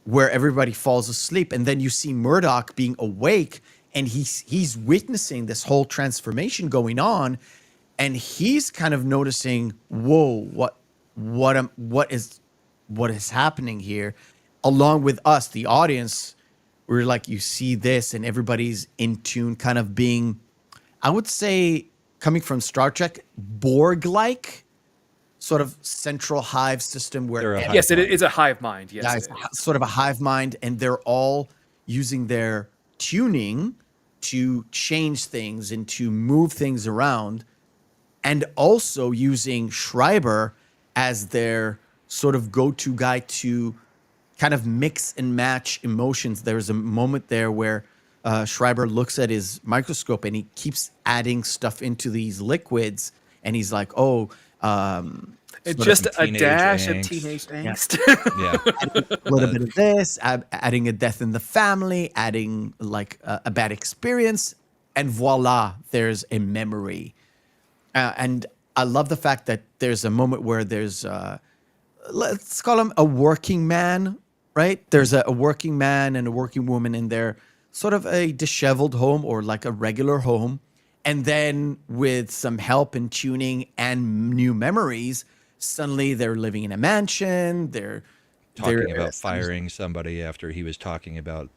where everybody falls asleep, and then you see Murdoch being awake, and he's witnessing this whole transformation going on, and he's kind of noticing, whoa, what is happening here, along with us, the audience. We're like, you see this, and everybody's in tune, kind of being, I would say, coming from Star Trek, Borg-like, sort of central hive system where They're a hive Yes, it mind. is a hive mind. Yes, guys, it is. sort of a hive mind, and they're all using their tuning to change things and to move things around, and also using Schreiber as their sort of go-to guy to kind of mix and match emotions. There's a moment there where Schreiber looks at his microscope and he keeps adding stuff into these liquids, and he's like, "Oh, It's sort of just a teenage dash of angst. teenage angst. Yeah. a little bit of this, adding a death in the family, adding like a bad experience, and voila, there's a memory." And I love the fact that there's a moment where there's, let's call him a working man, right? There's a working man and a working woman in their sort of a disheveled home, or like a regular home. And then with some help and tuning and new memories, suddenly they're living in a mansion. They're Talking about firing somebody after he was talking about,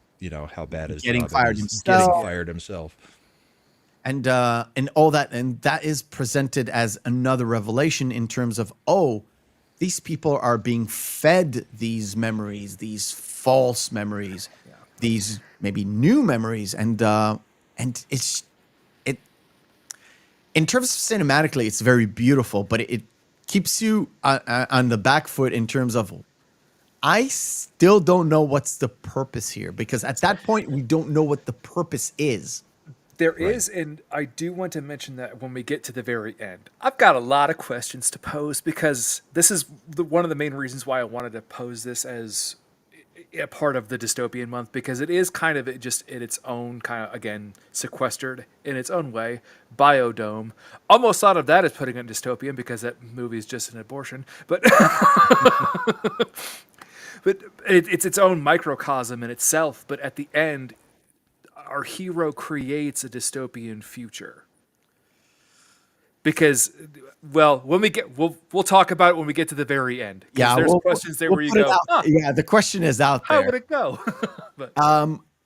how bad his Getting job fired is. himself. Getting fired himself. and all that, and that is presented as another revelation in terms of, oh, these people are being fed these memories, these false memories, these maybe new memories, and it's it in terms of cinematically, it's very beautiful, but it keeps you on the back foot in terms of, I still don't know what's the purpose here, because at that point we don't know what the purpose is. There is, and I do want to mention that when we get to the very end, I've got a lot of questions to pose, because this is one of the main reasons why I wanted to pose this as a part of the dystopian month, because it is kind of just in its own kind of, again, sequestered in its own way. Biodome. Almost thought of that as putting it in dystopian, because that movie is just an abortion, but but it's its own microcosm in itself. But at the end, our hero creates a dystopian future, because, well, when we get, we'll talk about it when we get to the very end. Yeah, there's questions there where you put it go, out. huh, Yeah, the question is out how there. would it go? But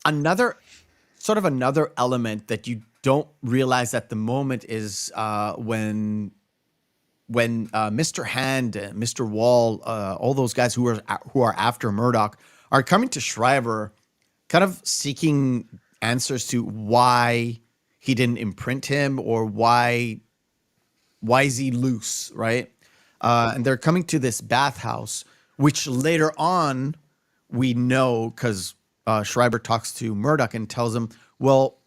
Another element that you don't realize at the moment is when Mr. Hand, Mr. Wall, all those guys who are after Murdoch are coming to Schreiber, kind of seeking answers to why he didn't imprint him, or why is he loose, right? And they're coming to this bathhouse, which later on we know, because Schreiber talks to Murdoch and tells him, well,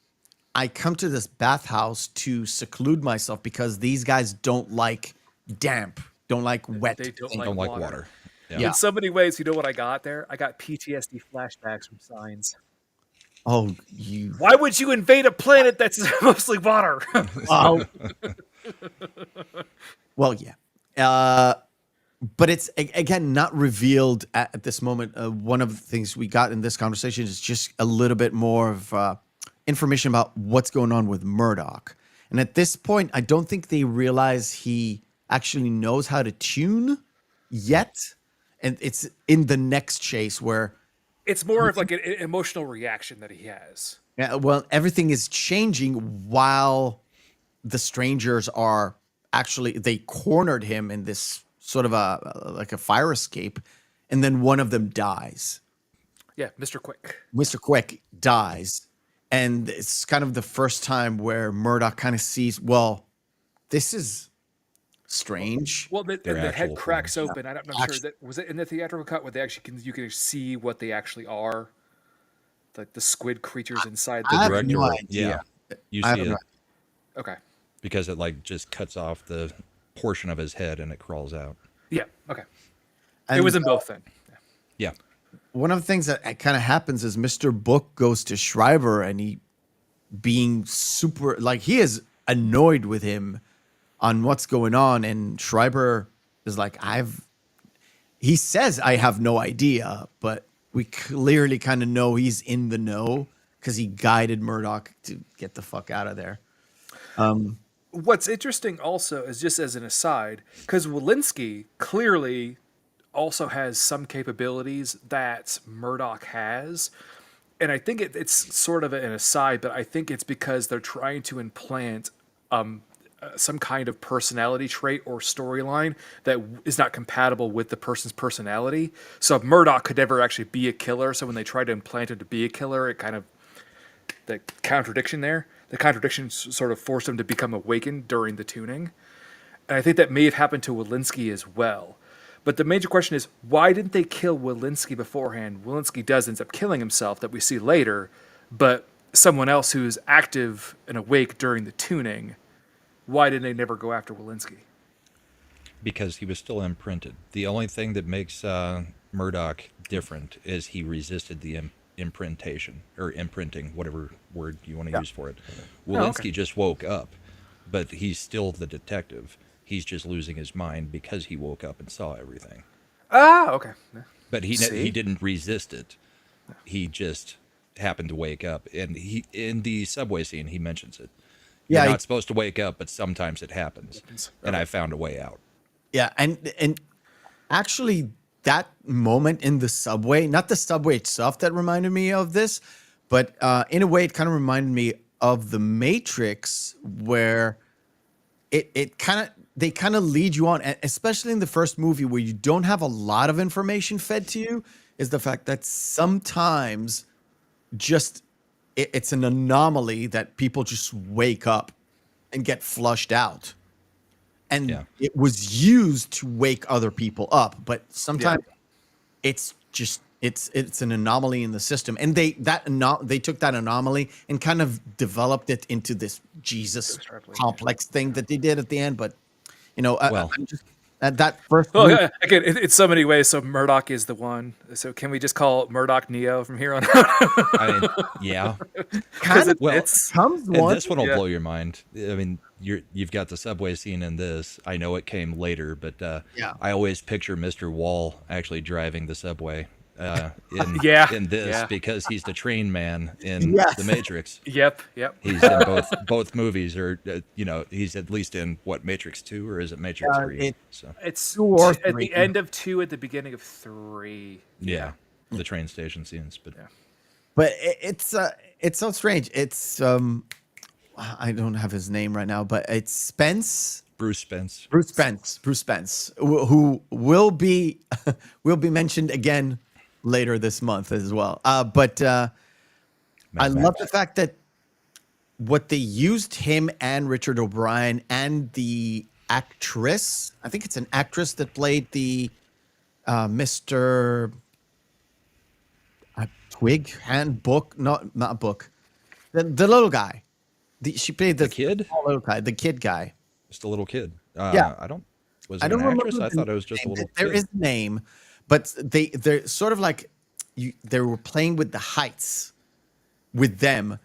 I come to this bathhouse to seclude myself because these guys don't like damp, don't like wet. they don't things." Don't like water. water. Yeah. In so many ways, you know what I got there? I got PTSD flashbacks from Signs. Oh, you. Why would you invade a planet that's mostly water? Oh. Well, yeah. But it's, again, not revealed at this moment. One of the things we got in this conversation is just a little bit more of information about what's going on with Murdoch. And at this point, I don't think they realize he actually knows how to tune yet. And it's in the next chase where, It's more of like an emotional reaction that he has. yeah, well, everything is changing while the strangers are actually, they cornered him in this sort of like a fire escape, and then one of them dies. Yeah, Mr. Quick. Mr. Quick dies, and it's kind of the first time where Murdoch kind of sees, well, this is strange. Well, the Their head actual cracks forms. open. I'm not sure that was it in the theatrical cut where they actually you can see what they actually are, like the squid creatures inside I the have Director, no idea. yeah. You I see have it no- Okay. because it like just cuts off the portion of his head and it crawls out. Yeah. Okay. And It was in both then. Yeah. one of the things that kind of happens is Mr. Book goes to Schreiber, and he being super, like, he is annoyed with him on what's going on, and Schreiber is like, he says I have no idea, but we clearly kind of know he's in the know because he guided Murdoch to get the fuck out of there. What's interesting also is, just as an aside, because Walensky clearly also has some capabilities that Murdoch has. And I think it's sort of an aside, but I think it's because they're trying to implant some kind of personality trait or storyline that is not compatible with the person's personality. So Murdoch could never actually be a killer. So when they try to implant him to be a killer, it kind of, the contradiction sort of forced him to become awakened during the tuning. And I think that may have happened to Walensky as well. But the major question is, why didn't they kill Walensky beforehand? Walensky ends up killing himself, that we see later, but someone else who's active and awake during the tuning, why didn't they never go after Walensky? Because he was still imprinted. The only thing that makes Murdoch different is he resisted the imprintation, or imprinting, whatever word you want to use for it. Walensky just woke up, but he's still the detective. He's just losing his mind because he woke up and saw everything. Ah, okay. But he didn't resist it. He just happened to wake up. And he, in the subway scene, he mentions it. Yeah, You're not supposed to wake up, but sometimes it happens. And I found a way out. Yeah, and actually that moment in the subway, not the subway itself that reminded me of this, but in a way it kind of reminded me of The Matrix, where they kind of lead you on, especially in the first movie where you don't have a lot of information fed to you, is the fact that sometimes just it's an anomaly that people just wake up and get flushed out. And it was used to wake other people up, but sometimes it's just it's an anomaly in the system. And they took that anomaly and kind of developed it into this Jesus complex thing that they did at the end. But I'm just at that first. Well, yeah, again, it's so many ways. So Murdoch is the one. So can we just call Murdoch Neo from here on out? I mean, yeah. Kind of. Well, comes one. This one will blow your mind. I mean, you've got the subway scene in this. I know it came later, but I always picture Mr. Wall actually driving the subway in this because he's the train man in The Matrix. Yep. He's in both movies, or he's at least in Matrix 2, or is it Matrix 3? It's 2 or 3. At the end of 2, at the beginning of 3. Yeah, the train station scenes, but it's so strange. It's I don't have his name right now, but it's Bruce Spence, who will be mentioned again later this month as well. But I love the fact that what they used him and Richard O'Brien and the actress, I think it's an actress that played the Mr. Twig handbook, not book, the little guy. She played the kid, little guy, the kid guy. Just a little kid. Was I it don't an actress? remember I thought it was just a little kid. There is a name, but they're sort of like they were playing with the heights with them.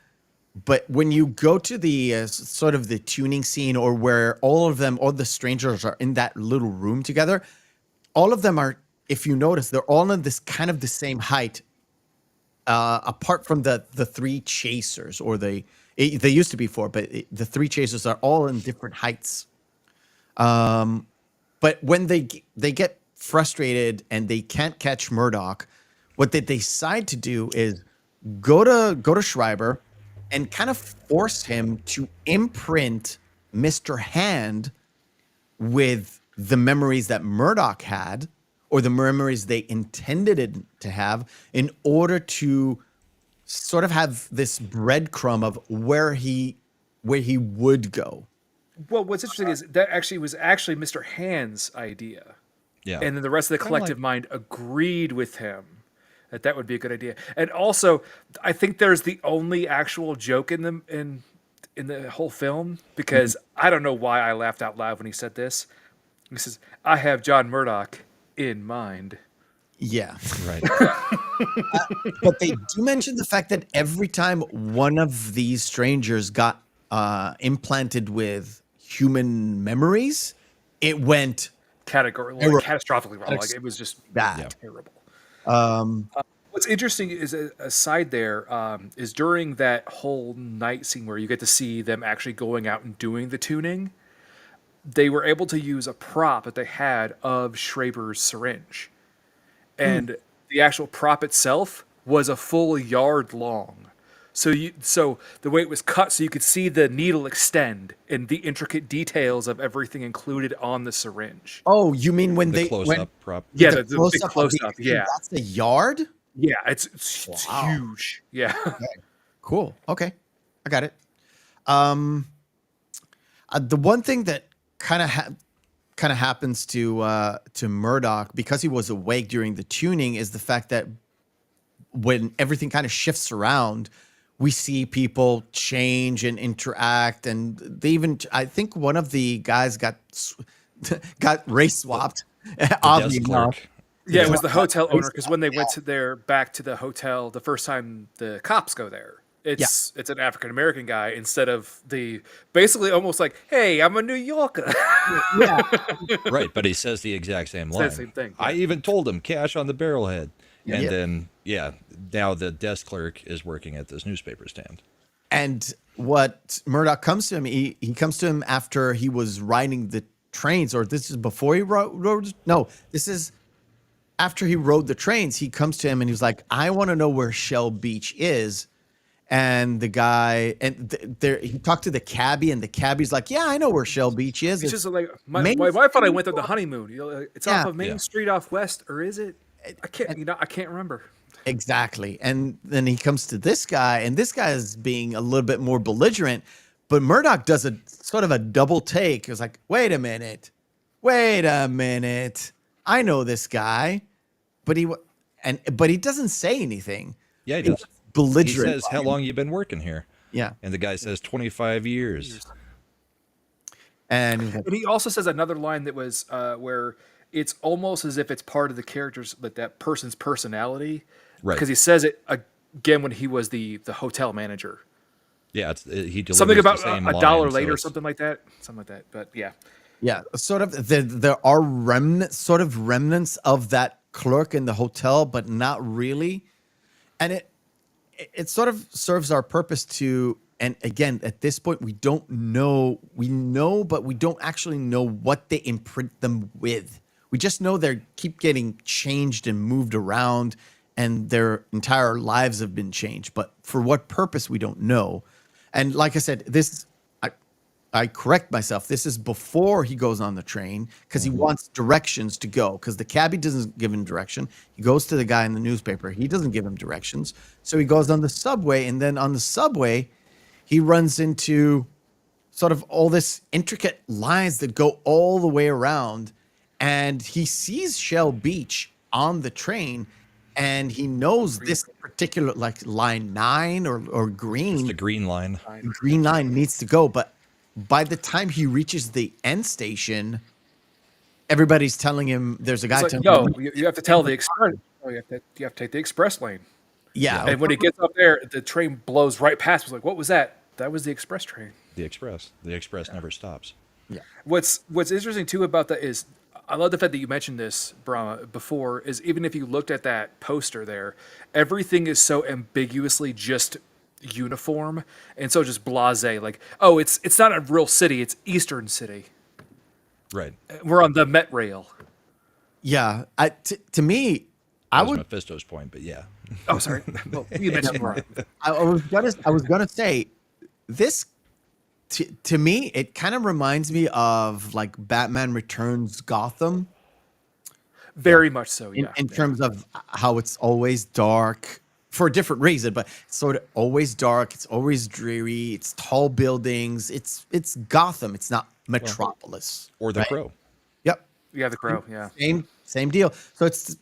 But when you go to the sort of the tuning scene, or where all the strangers are in that little room together, all of them are, if you notice, they're all in this kind of the same height, apart from the 3 chasers, or they used to be 4, but the 3 chasers are all in different heights. But when they get frustrated and they can't catch Murdoch, what they decide to do is go to Schreiber and kind of force him to imprint Mr. Hand with the memories that Murdoch had, or the memories they intended it to have, in order to sort of have this breadcrumb of where he would go. Well, what's interesting is that was actually Mr. Hand's idea. Yeah. And then the rest of the collective mind agreed with him that would be a good idea. And also, I think there's the only actual joke in the whole film, because I don't know why I laughed out loud when he said this. He says, "I have John Murdoch in mind." Yeah. Right. But they do mention the fact that every time one of these strangers got implanted with human memories, it went catastrophically wrong. Like it was just bad. terrible. Um, What's interesting is aside there is during that whole night scene where you get to see them actually going out and doing the tuning, they were able to use a prop that they had of Schraber's syringe. And the actual prop itself was a full yard long. So the way it was cut, so you could see the needle extend and the intricate details of everything included on the syringe. oh, you mean when The they close-up prop. Yeah, the the big close-up of close the up. engine, Yeah, that's the yard? yeah, it's Wow. huge. Yeah, Cool. Okay. I got it. The one thing that kind of happens to Murdoch because he was awake during the tuning is the fact that when everything kind of shifts around, we see people change and interact, and they even I think one of the guys got race swapped. Oddly Desk enough. clerk. yeah. It was the hotel owner because when they went back to the hotel the first time the cops go there, it's an African American guy instead of the basically almost like, hey, I'm a New Yorker. Yeah. Right, but he says the exact same line. the same thing, I yeah. even told him cash on the barrelhead. And Yeah. then, now the desk clerk is working at this newspaper stand. And what Murdoch comes to him, he comes to him after he was riding the trains, or this is before he rode. No, this is after he rode the trains. He comes to him and he's like, I want to know where Shell Beach is. And the guy, he talked to the cabbie, and the cabbie's like, yeah, I know where Shell Beach is. It's just like my Main wife thought I Street? went on the honeymoon. You know, it's Yeah. off of Main Yeah. Street off West, or is it? I can't remember. Exactly. And then he comes to this guy, and this guy is being a little bit more belligerent, but Murdoch does a sort of a double take. It was like, wait a minute. I know this guy, but he doesn't say anything. Yeah, he does. He Belligerent. says, how long you been working here? Yeah. And the guy says 25 years. And he's like, And he also says another line that was where it's almost as if it's part of the character's, like that person's personality, Right. Because he says it again when he was the hotel manager. Yeah, he delivers Something about the same a line, dollar so later, it's- something like that. But yeah, yeah, sort of. There are remnants of that clerk in the hotel, but not really. And it sort of serves our purpose to. And again, at this point, we don't know. We know, but we don't actually know what they imprint them with. We just know they keep getting changed and moved around, and their entire lives have been changed. But for what purpose, we don't know. And like I said, I correct myself. This is before he goes on the train because he wants directions to go, because the cabbie doesn't give him direction. He goes to the guy in the newspaper. He doesn't give him directions. So he goes on the subway, and then on the subway, he runs into sort of all this intricate lines that go all the way around, and he sees Shell Beach on the train, and he knows this particular, like, line 9 or green. It's the green line. The green line needs to go, but by the time he reaches the end station, everybody's telling him there's a guy. it's like, telling yo, him, you have to tell the express. Oh, you have to take the express lane. yeah, And when he gets up there, the train blows right past. It's like, what was that? That was the express train. The express never stops. What's interesting too about that is I love the fact that you mentioned this, Brahma, before, is even if you looked at that poster there, everything is so ambiguously just uniform and so just blasé. Like, oh, it's not a real city, it's Eastern City. Right. We're on the Met Rail. yeah. To me, I That was would. Mephisto's point, but yeah. Oh, sorry. Well, you mentioned more. I was gonna say this. To me, it kind of reminds me of like Batman Returns Gotham Very much so, in, yeah. in terms of how it's always dark for a different reason, but it's sort of always dark. It's always dreary. It's tall buildings. It's Gotham. It's not Metropolis. Or the right? Crow. Yep. Yeah, the Crow, yeah. Same deal. So it's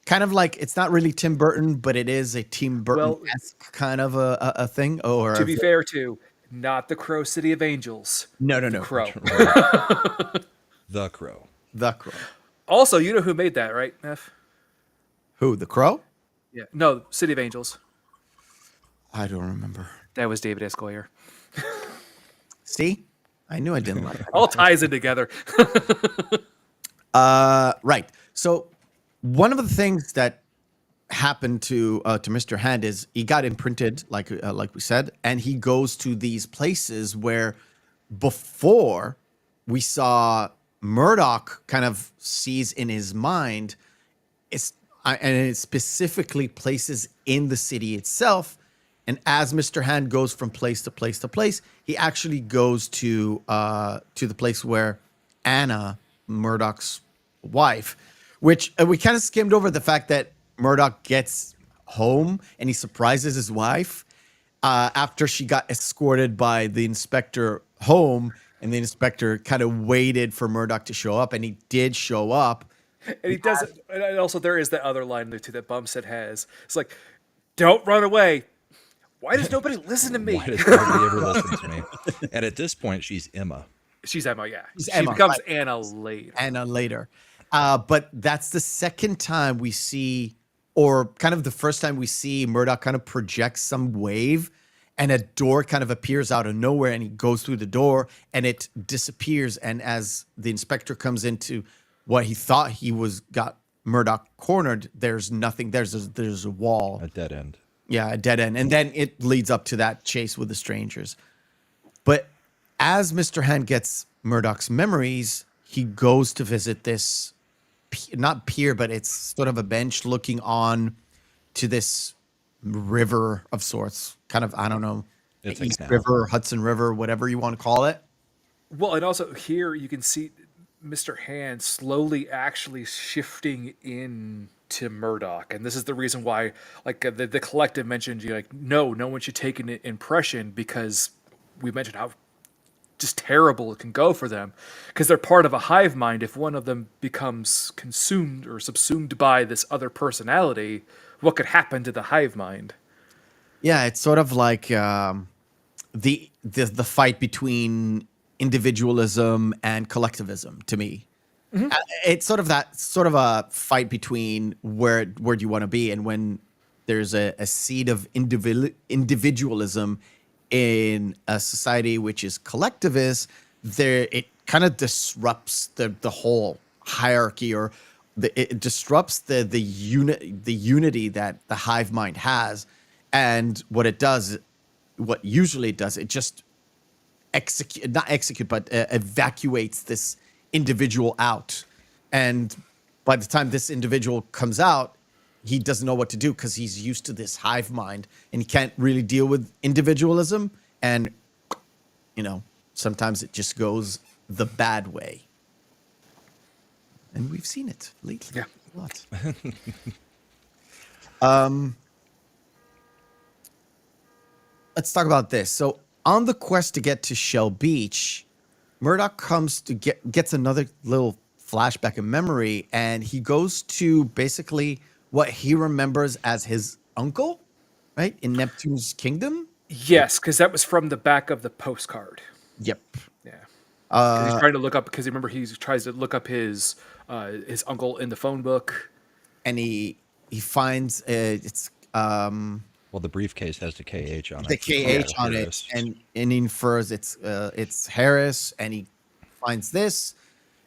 kind of like, it's not really Tim Burton, but it is a Tim Burton-esque kind of a thing. Or To be fair, too, not the Crow City of Angels. no. Crow. The Crow. The Crow. Also, you know who made that, right, Neff? Who? The Crow? Yeah. No, City of Angels. I don't remember. That was David S. Goyer. See, I knew I didn't like it. All ties in together. Right. So one of the things that happened to Mr. Hand is he got imprinted, like we said, and he goes to these places where before we saw Murdoch kind of sees in his mind, and it's specifically places in the city itself. And as Mr. Hand goes from place to place to place, he actually goes to the place where Anna, Murdoch's wife, which we kind of skimmed over the fact that Murdoch gets home and he surprises his wife after she got escorted by the inspector home, and the inspector kind of waited for Murdoch to show up, and he did show up. And he doesn't. And also, there is that other line there too that Bumstead has. It's like, "Don't run away." Why does nobody listen to me? Why does nobody ever listen to me? And at this point, she's Emma. She's Emma, yeah. She's She Emma, becomes right. Anna later. Anna later. But that's the second time we see, or kind of the first time we see Murdoch kind of project some wave, and a door kind of appears out of nowhere, and he goes through the door and it disappears. And as the inspector comes into what he thought he was got Murdoch cornered, there's nothing. There's a wall. A dead end. Yeah, a dead end. And then it leads up to that chase with the strangers. But as Mr. Hand gets Murdoch's memories, he goes to visit this, not pier, but it's sort of a bench looking on to this river of sorts. Kind of, I don't know, It's a East canal. River, Hudson River, whatever you want to call it. Well, and also here you can see Mr. Hand slowly actually shifting in to Murdoch, and this is the reason why, like the collective mentioned, you like, no one should take an impression, because we mentioned how just terrible it can go for them, because they're part of a hive mind. If one of them becomes consumed or subsumed by this other personality, what could happen to the hive mind? Yeah, it's sort of like the fight between individualism and collectivism to me. It's sort of a fight between where do you want to be, and when there's a seed of individualism in a society which is collectivist, it kind of disrupts the whole hierarchy, or it disrupts the unity that the hive mind has. And what usually it does, it just evacuates this individual out. And by the time this individual comes out, he doesn't know what to do, because he's used to this hive mind and he can't really deal with individualism. And, sometimes it just goes the bad way. And we've seen it lately. Yeah. A lot. Let's talk about this. So on the quest to get to Shell Beach, Murdoch comes to gets another little flashback in memory, and he goes to basically what he remembers as his uncle, right? In Neptune's kingdom. Yes, because that was from the back of the postcard. Yep. Yeah. 'Cause he's trying to look up, because remember he tries to look up his uncle in the phone book. And he finds it's Well, the briefcase has the KH on it. the KH on it, Harris. and he infers it's Harris, and he finds this.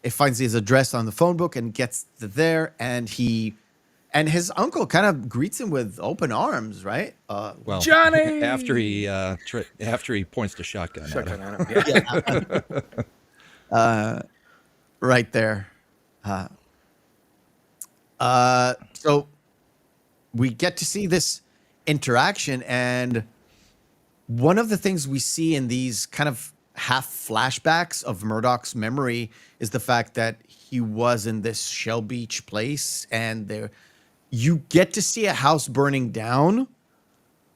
It finds his address on the phone book and gets there, and his uncle kind of greets him with open arms, right? Well, Johnny! after he points the shotgun at Shotgun him. at him, yeah. Right there. So we get to see this interaction, and one of the things we see in these kind of half flashbacks of Murdoch's memory is the fact that he was in this Shell Beach place, and you get to see a house burning down,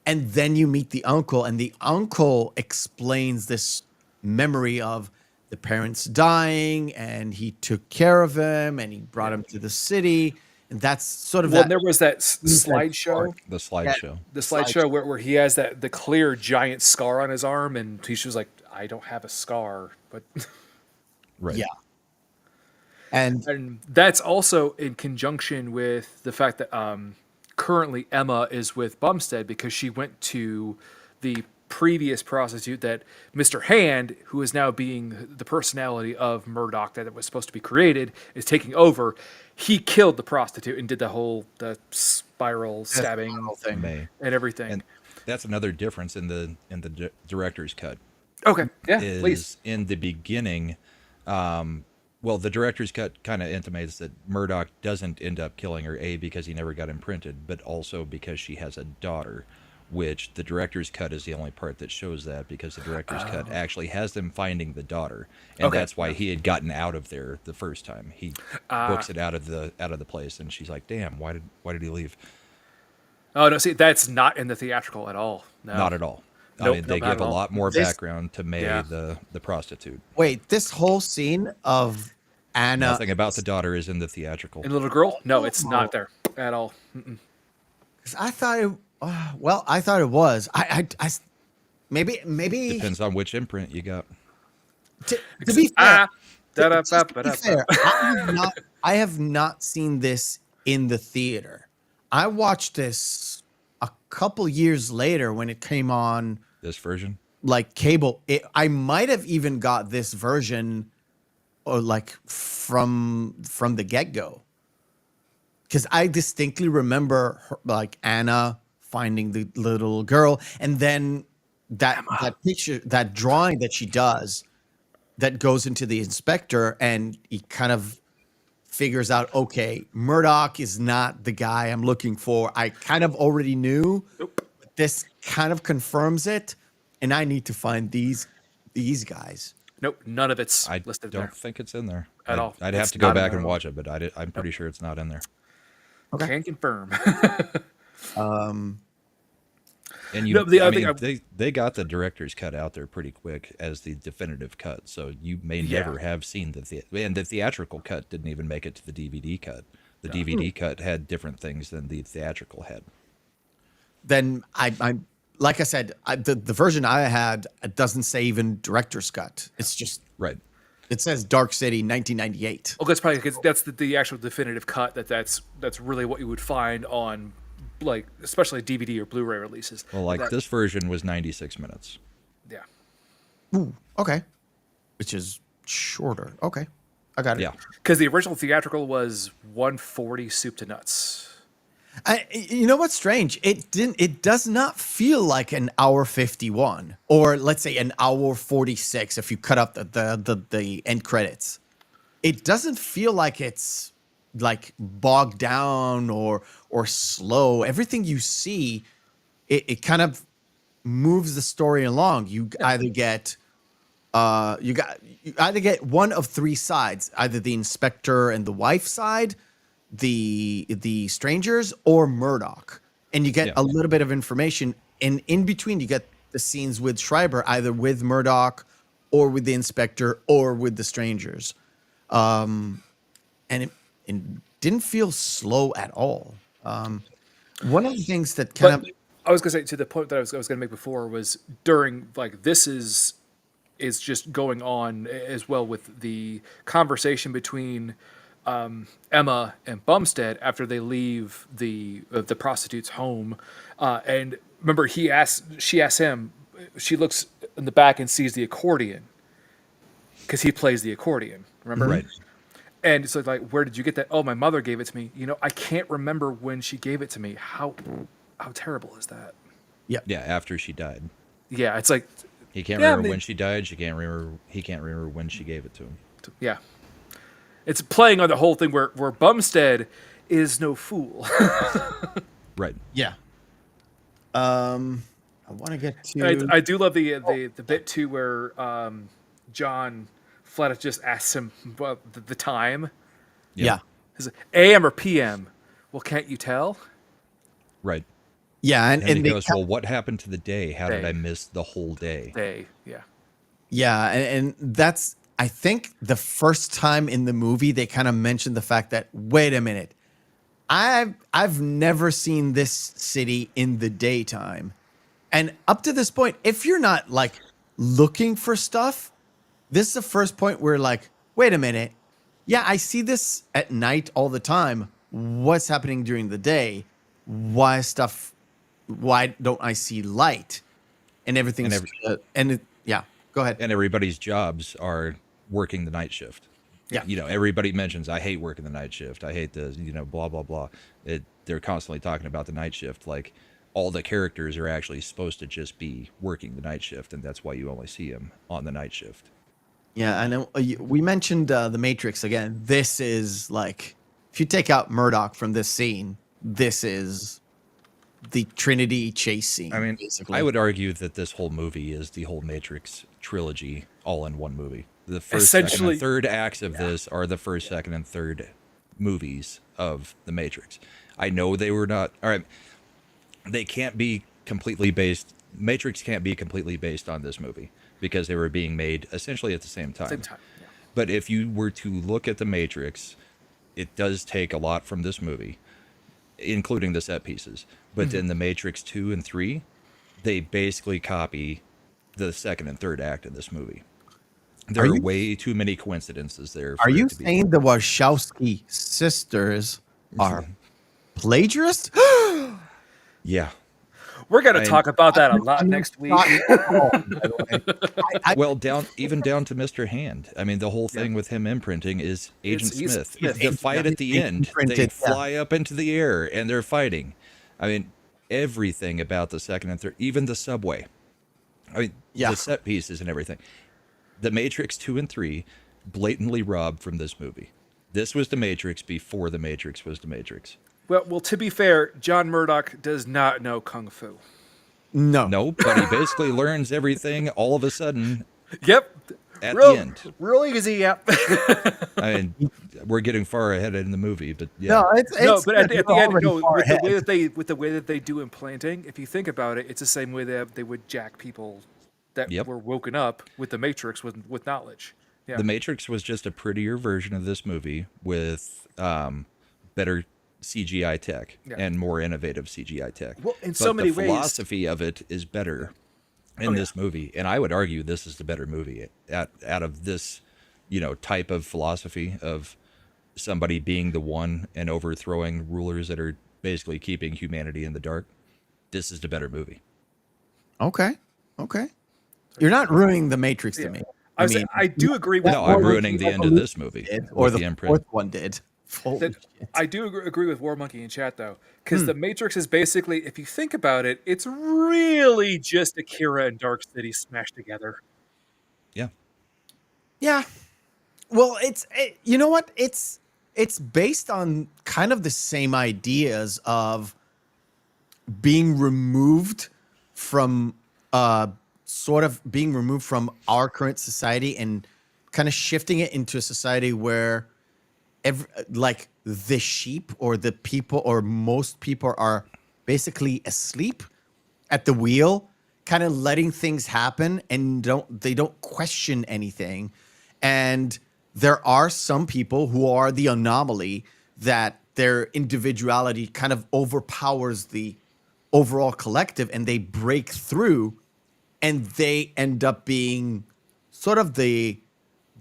and then you meet the uncle, and the uncle explains this memory of the parents dying, and he took care of him, and he brought him to the city, and that's sort of Well, that. there was that slideshow. The slideshow. The slideshow where he has the clear giant scar on his arm, and he was like, I don't have a scar, but Right. Yeah. And and that's also in conjunction with the fact that currently Emma is with Bumstead because she went to the previous prostitute that Mr. Hand, who is now being the personality of Murdoch that was supposed to be created, is taking over. He killed the prostitute and did the spiral stabbing whole thing. May. and everything. And that's another difference in the director's cut. Okay, yeah, Is please. in the beginning, well, the director's cut kind of intimates that Murdoch doesn't end up killing her, A, because he never got imprinted, but also because she has a daughter, which the director's cut is the only part that shows that, because the director's cut actually has them finding the daughter, and Okay. that's why he had gotten out of there the first time. He books it out of the place, and she's like, "Damn, why did he leave?" Oh no, see, that's not in the theatrical at all. No. Not at all. I Nope, mean, nope, they not give at a all. lot more This- background to May, Yeah. the prostitute. Wait, this whole scene of Anna. Nothing about the daughter is in the theatrical. And Little Girl? No, it's not there at all. 'Cause I thought it. Well, I thought it was. Maybe. Depends on which imprint you got. To be fair, just to be Da-da-ba-ba-da-ba. fair, I have not seen this in the theater. I watched this a couple years later when it came on This version. like cable. I might have even got this version or like from the get-go. Because I distinctly remember her, like Anna finding the little girl, and then that picture, that drawing that she does, that goes into the inspector, and he kind of figures out, okay, Murdoch is not the guy I'm looking for. I kind of already knew. Nope. But this kind of confirms it, and I need to find these guys. Nope, none of it's I listed don't there. think it's in there At all. I'd have It's to go not in back there and at all. watch it, but I'm pretty sure it's not in there. Okay. Can confirm. And No, the I other mean, thing they got the director's cut out there pretty quick as the definitive cut, so you may Yeah. never have seen and the theatrical cut didn't even make it to the DVD cut. The DVD cut had different things than the theatrical had. Then I like I said, the version I had doesn't say even director's cut. It's just Right. it says Dark City 1998. Oh, that's probably because that's the actual definitive cut. That's really what you would find on, like, especially DVD or Blu-ray releases. Well, like That- this version was 96 minutes. Yeah. Okay, which is shorter. Okay, I got it. Yeah. Because the original theatrical was 140 soup to nuts. You know what's strange? It does not feel like an hour 51, or let's say an hour 46 if you cut up the end credits. It doesn't feel like it's like bogged down or slow. Everything you see, it kind of moves the story along. You either get you either get one of three sides, either the inspector and the wife side, the strangers, or Murdoch, and you get Yeah. a little bit of information, and in between you get the scenes with Schreiber, either with Murdoch or with the inspector or with the strangers, and it didn't feel slow at all. One of the things that kind But of I was gonna say, to the point that I was gonna make before, was during, like, this is just going on as well with the conversation between Emma and Bumstead after they leave the prostitute's home, and remember she asks him, she looks in the back and sees the accordion because he plays the accordion. Remember, Right. And so, like, where did you get that? Oh, my mother gave it to me. You know, I can't remember when she gave it to me. How terrible is that? Yeah, after she died. Yeah, it's like, He can't Yeah, I remember mean- when she died. He can't remember when she gave it to him. yeah, it's playing on the whole thing where Bumstead is no fool. Right. yeah. I want to get to. And I do love the bit too where John flat out just asks him about the time. yeah. Is it AM or PM? Well, can't you tell? Right. Yeah, And he they goes, "Well, what happened to the day? How did Day. I miss the whole day?" Yeah. yeah, and that's I think the first time in the movie they kind of mentioned the fact that, wait a minute, I've never seen this city in the daytime, and up to this point, if you're not like looking for stuff, this is the first point where like, wait a minute, yeah, I see this at night all the time. What's happening during the day? why don't I see light? And everything's yeah. Go ahead. And everybody's jobs are working the night shift. Yeah. Everybody mentions, I hate working the night shift. I hate the, blah, blah, blah. They're constantly talking about the night shift. Like, all the characters are actually supposed to just be working the night shift, and that's why you only see them on the night shift. Yeah, I know. We mentioned The Matrix again. This is like, if you take out Murdoch from this scene, this is the Trinity chase scene. I mean, basically. I would argue that this whole movie is the whole Matrix trilogy all in one movie. The first, second, and third acts of this are the first, second, and third movies of the Matrix. I know they were not. All right, they can't be completely based. Matrix can't be completely based on this movie because they were being made essentially at the same time. Yeah. But if you were to look at the Matrix, it does take a lot from this movie, including the set pieces. But then the Matrix 2 and 3, they basically copy the second and third act of this movie. There are way too many coincidences there. Are you saying the Wachowski sisters are plagiarists? Yeah. We're going to talk about that a lot next week. Well, even down to Mr. Hand. I mean, the whole thing with him imprinting is Agent Smith. The fight at the end, they fly up into the air and they're fighting. I mean, everything about the second and third, even the subway. I mean, the set pieces and everything. The Matrix 2 and 3 blatantly robbed from this movie. This was the Matrix before the Matrix was the Matrix. Well, to be fair, John Murdoch does not know Kung Fu. No, but he basically learns everything all of a sudden. Yep. At the end. Real easy, yep. I mean, we're getting far ahead in the movie, but yeah. No, but at the end, with the way that they do implanting, if you think about it, it's the same way that they would jack people that were woken up with the Matrix with knowledge. Yeah. The Matrix was just a prettier version of this movie with better CGI tech and more innovative CGI tech. Well, in so many ways, the philosophy of it is better in this movie, and I would argue this is the better movie out of this, type of philosophy of somebody being the one and overthrowing rulers that are basically keeping humanity in the dark. This is the better movie. Okay. You're not ruining the Matrix to me. I do agree with. No, I'm ruining the end of this movie. Or the fourth one did. I do agree with War Monkey in chat though, because the Matrix is basically, if you think about it, it's really just Akira and Dark City smashed together. Yeah. Well, you know what? It's based on kind of the same ideas of being removed from sort of being removed from our current society and kind of shifting it into a society where like the sheep or the people or most people are basically asleep at the wheel, kind of letting things happen and they don't question anything. And there are some people who are the anomaly that their individuality kind of overpowers the overall collective and they break through and they end up being sort of the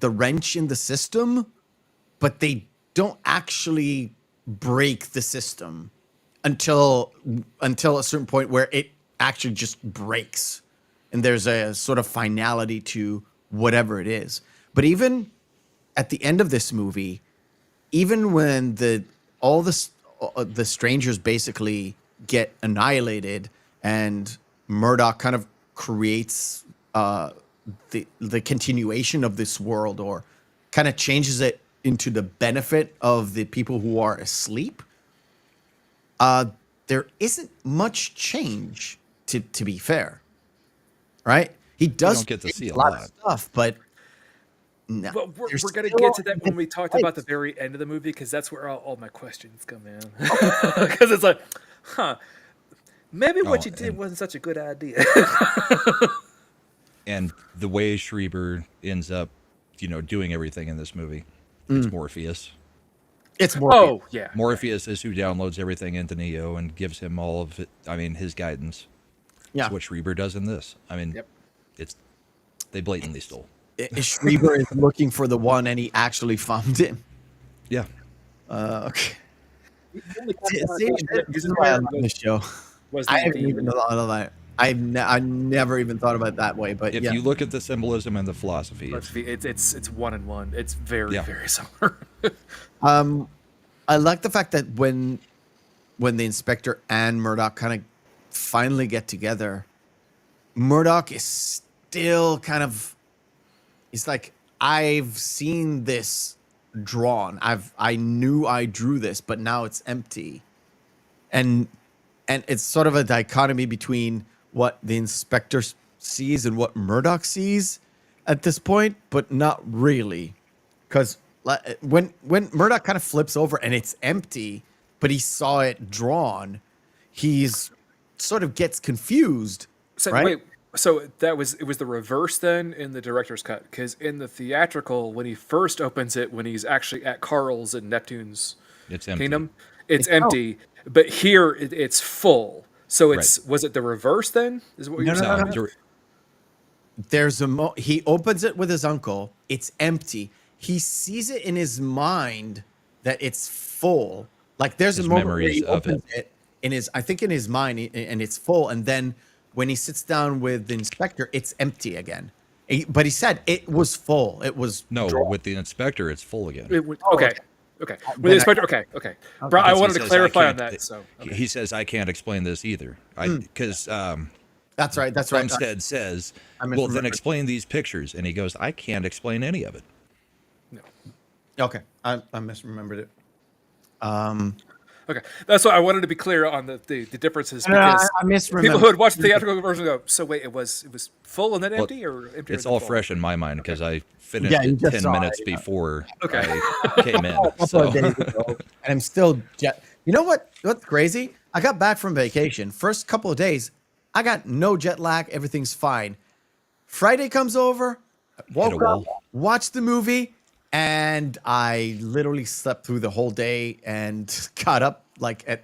wrench in the system, but they don't actually break the system until a certain point where it actually just breaks and there's a sort of finality to whatever it is. But even at the end of this movie, even when all the strangers basically get annihilated and Murdoch kind of creates the continuation of this world or kind of changes it into the benefit of the people who are asleep, there isn't much change to be fair, right? He does get to see a lot lot of stuff, but no, well, we're going to get to that when we talked about the very end of the movie, because that's where all my questions come in. Because it's like, maybe what you did wasn't such a good idea. And the way Schreiber ends up, doing everything in this movie, it's Morpheus. It's Morpheus. Oh, yeah. Morpheus is who downloads everything into Neo and gives him all of it. I mean, his guidance. Yeah. That's what Schreiber does in this. I mean, they blatantly stole. Schreiber is looking for the one and he actually found him. Yeah. Okay. See, this is why I love this show. Was I the haven't even thought of that. I never even thought about it that way. But If yeah, you look at the symbolism and the philosophy, it's one in one. It's very Yeah. very similar. I like the fact that when the inspector and Murdoch kind of finally get together, Murdoch is still kind of. He's like, I've seen this drawn. I knew I drew this, but now it's empty. And it's sort of a dichotomy between what the inspector sees and what Murdoch sees at this point, but not really. Because when Murdoch kind of flips over and it's empty, but he saw it drawn, he's sort of gets confused. So right? wait, so it was the reverse then in the director's cut, because in the theatrical, when he first opens it, when he's actually at Carl's and Neptune's it's empty. kingdom, it's empty, but here it's full. So Right. was it the reverse then? Is what you're saying? So, There's he opens it with his uncle. It's empty. He sees it in his mind that it's full. Like there's His a moment where memories he of opens it in his, I think in his mind, and it's full. And then when he sits down with the inspector, it's empty again. But he said it was full. It was no, drawn. with the inspector, it's full again. Okay. Okay. With the inspector. Okay. Okay. Bro, I Because he wanted to says, clarify on can't- that. So He says, I can't explain this either. Because That's right. That's right. Bumstead says, I well, then misremembered. explain these pictures. And he goes, I can't explain any of it. no. Okay, I misremembered it. Okay, that's why I wanted to be clear on the differences, No, because I misremembered. people who had watched the theatrical version go, so wait, it was full and then Well, empty, or empty? It's and then all full? fresh in my mind because I finished Yeah, you it just 10 saw minutes it. before Okay. I came in. Couple So of days ago, and I'm still You know what? What's crazy? I got back from vacation. First couple of days, I got no jet lag. Everything's fine. Friday comes over, woke a up, wall. watched the movie, and I literally slept through the whole day and got up like at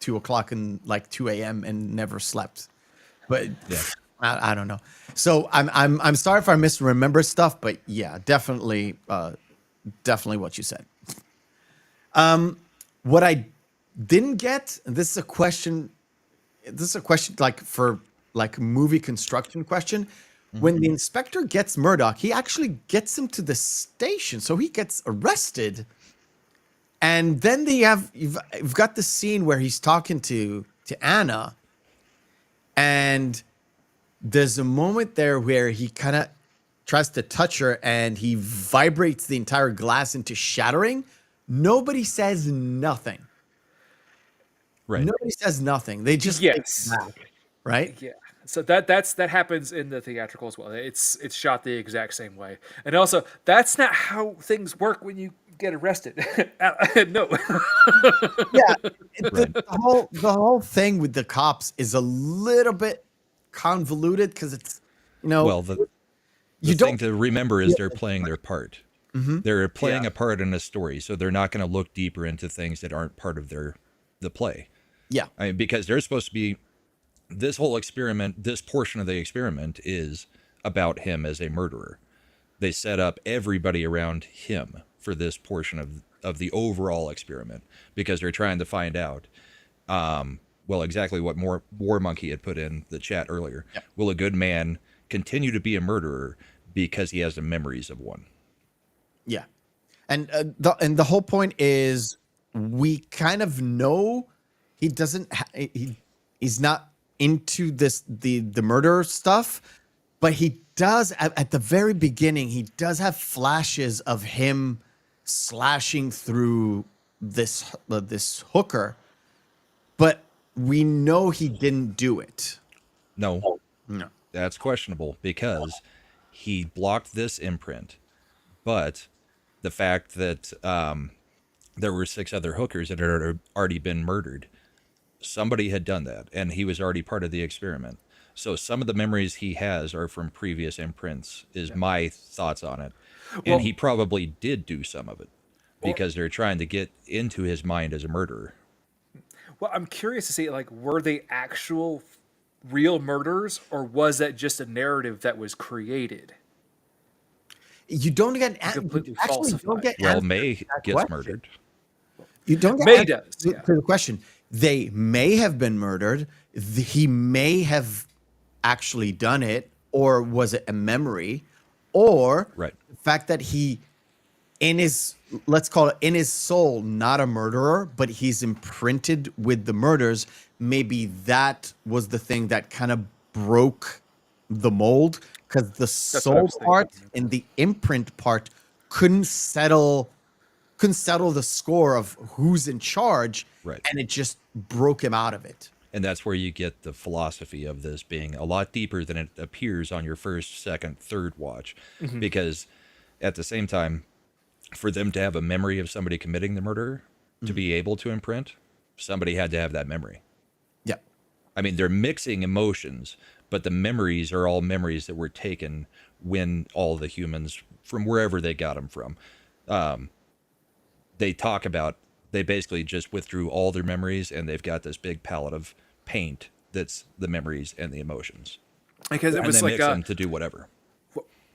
2 o'clock and like 2 a.m. and never slept. But Yeah. I don't know. So I'm sorry if I misremember stuff, but yeah, definitely what you said. What I didn't get, and this is a question like for like movie construction question. When the inspector gets Murdoch, he actually gets him to the station, so he gets arrested. And then you've got the scene where he's talking to Anna, and there's a moment there where he kind of tries to touch her and he vibrates the entire glass into shattering. Nobody says nothing. Right. Nobody says nothing. They just Yes. take it back, right? Yeah. So that happens in the theatrical as well. It's shot the exact same way, and also that's not how things work when you get arrested. No. Yeah. The whole thing with the cops is a little bit convoluted because it's Well, the you thing don't to remember is they're playing their part. They're playing a part in a story, so they're not going to look deeper into things that aren't part of the play. yeah. I mean, because they're supposed to be this whole experiment, this portion of the experiment is about him as a murderer. They set up everybody around him for this portion of the overall experiment because they're trying to find out, well, exactly what War Monkey had put in the chat earlier. Yeah. Will a good man continue to be a murderer because he has the memories of one? Yeah, and the whole point is we kind of know he doesn't he's not into the murder stuff, but he does at the very beginning he does have flashes of him slashing through this hooker, but we know he didn't do it. No, No. that's questionable because he blocked this imprint, but the fact that there were 6 other hookers that had already been murdered, somebody had done that, and he was already part of the experiment. So some of the memories he has are from previous imprints, is my thoughts on it. Well- And he probably did do some of it because they're trying to get into his mind as a murderer. Well, I'm curious to see, like, were they actual real murders, or was that just a narrative that was created? You don't get Completely actually don't falsified. get Well, answers May to that gets question. murdered. You don't get May does, to yeah. the question. They may have been murdered. He may have actually done it, or was it a memory, or Right. the fact that he, in his, let's call it in his soul, not a murderer, but he's imprinted with the murders. Maybe that was the thing that kind of broke the mold, because the what I soul was thinking. part and the imprint part couldn't settle the score of who's in charge, Right. and it just broke him out of it. And that's where you get the philosophy of this being a lot deeper than it appears on your first, second, third watch. Because at the same time, for them to have a memory of somebody committing the murder, to be able to imprint, somebody had to have that memory. Yeah. I mean, they're mixing emotions, but the memories are all memories that were taken when all the humans, from wherever they got them from, they talk about, they basically just withdrew all their memories, and they've got this big palette of paint that's the memories and the emotions. Because it And was they like mix them to do whatever.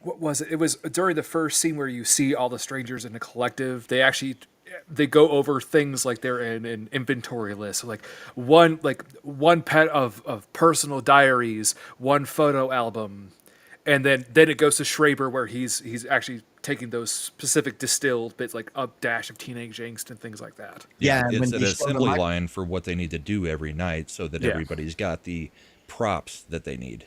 what was it? It was during the first scene where you see all the strangers in a collective. They go over things like they're in an inventory list, like one pet of personal diaries, one photo album, and then it goes to Schraber where he's actually taking those specific distilled bits, like a dash of teenage angst and things like that. Yeah, and It's when an they show the assembly mic- line for what they need to do every night so that Yeah. everybody's got the props that they need.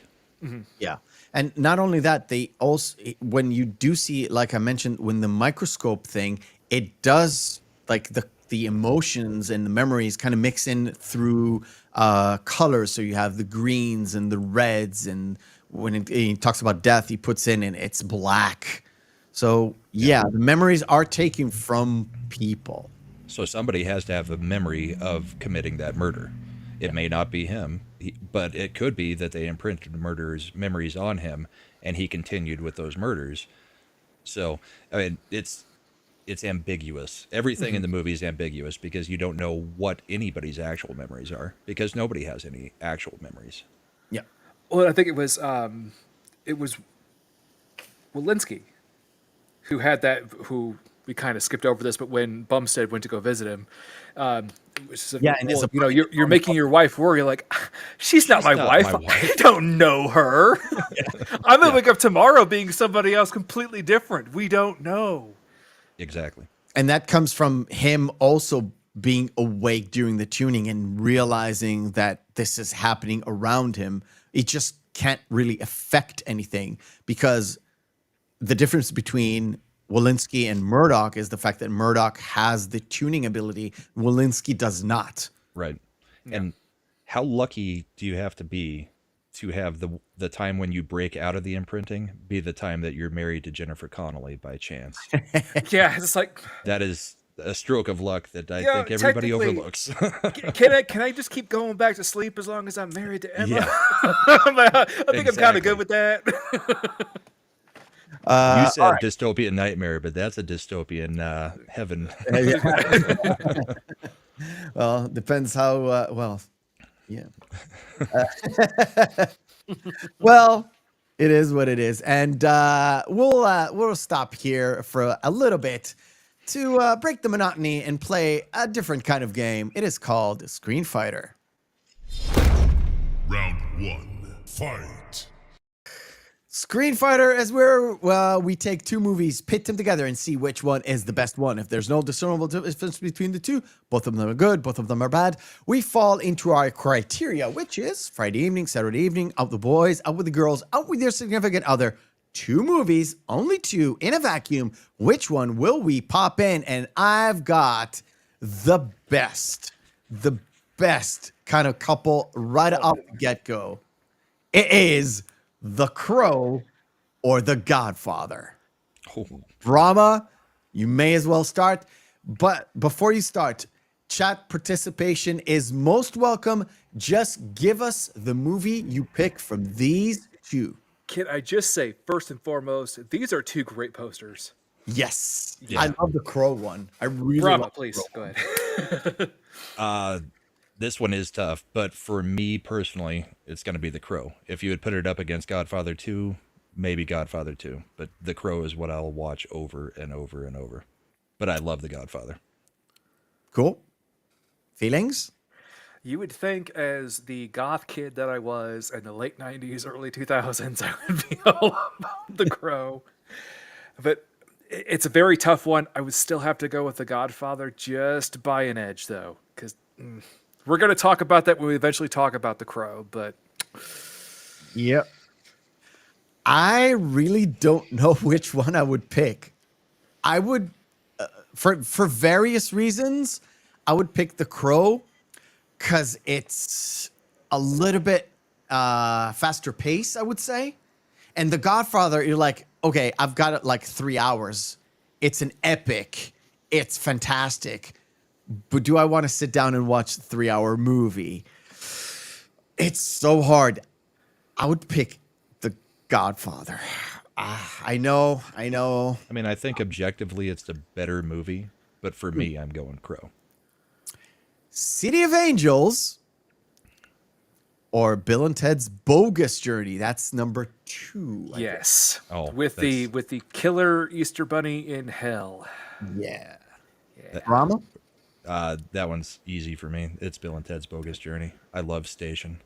Yeah. And not only that, they also, when you do see, like I mentioned, when the microscope thing, it does, like the emotions and the memories kind of mix in through colors. So you have the greens and the reds, and when he talks about death, he puts in and it's black. So yeah, the memories are taken from people. So somebody has to have a memory of committing that murder. It may not be him, but it could be that they imprinted the murderer's memories on him, and he continued with those murders. So, I mean, it's ambiguous. Everything in the movie is ambiguous because you don't know what anybody's actual memories are, because nobody has any actual memories. Yeah. Well, I think it was Walensky who had that. Who we kind of skipped over this, but when Bumstead went to go visit him, which is Yeah, and well, it's a- you know, you're making your wife worry. Like, she's not my not wife. my wife." I don't know her. I'm gonna wake up tomorrow being somebody else completely different. We don't know. Exactly. And that comes from him also being awake during the tuning and realizing that this is happening around him. It just can't really affect anything, because the difference between Walensky and Murdoch is the fact that Murdoch has the tuning ability. Walensky does not. Right. And how lucky do you have to be to have the time when you break out of the imprinting be the time that you're married to Jennifer Connelly by chance? Yeah, it's like, That is a stroke of luck that I Yeah, think everybody technically- overlooks. can I just keep going back to sleep as long as I'm married to Emma? Yeah. I think I'm kind Exactly. of good with that. You said dystopian nightmare, but that's a dystopian heaven. Well, depends how well. Yeah. Well, it is what it is, and we'll stop here for a little bit to break the monotony and play a different kind of game. It is called Screen Fighter. Round one, fight. Screen Fighter is where we take two movies, pit them together, and see which one is the best one. If there's no discernible difference between the two, both of them are good, both of them are bad, we fall into our criteria, which is Friday evening, Saturday evening, out with the boys, out with the girls, out with your significant other. Two movies, only two, in a vacuum. Which one will we pop in? And I've got the best kind of couple right off the get-go. It is The Crow or The Godfather. Oh, Brahma, you may as well start. But before you start, chat participation is most welcome. Just give us the movie you pick from these two. Can I just say, first and foremost, these are two great posters. Yes. Yeah. I love the Crow one. I really Brahma, love the please, Crow. go ahead. this one is tough, but for me personally, it's going to be The Crow. If you would put it up against Godfather 2, maybe Godfather 2, but The Crow is what I'll watch over and over and over. But I love The Godfather. Cool. Feelings? You would think, as the goth kid that I was in the late 90s, early 2000s, I would be all about The Crow. But it's a very tough one. I would still have to go with The Godfather just by an edge, though, because we're going to talk about that when we eventually talk about The Crow. But Yep. I really don't know which one I would pick. I would, for various reasons, I would pick The Crow because it's a little bit faster pace, I would say. And The Godfather, you're like, okay, I've got it like 3 hours. It's an epic. It's fantastic. But do I want to sit down and watch a 3-hour movie? It's so hard. I would pick The Godfather. I know. I mean, I think objectively it's the better movie, but for me, I'm going Crow. City of Angels or Bill and Ted's Bogus Journey. That's number 2. yes, Oh, with the killer Easter Bunny in hell. Yeah. Brahma? That one's easy for me. It's Bill and Ted's Bogus Journey. I love Station.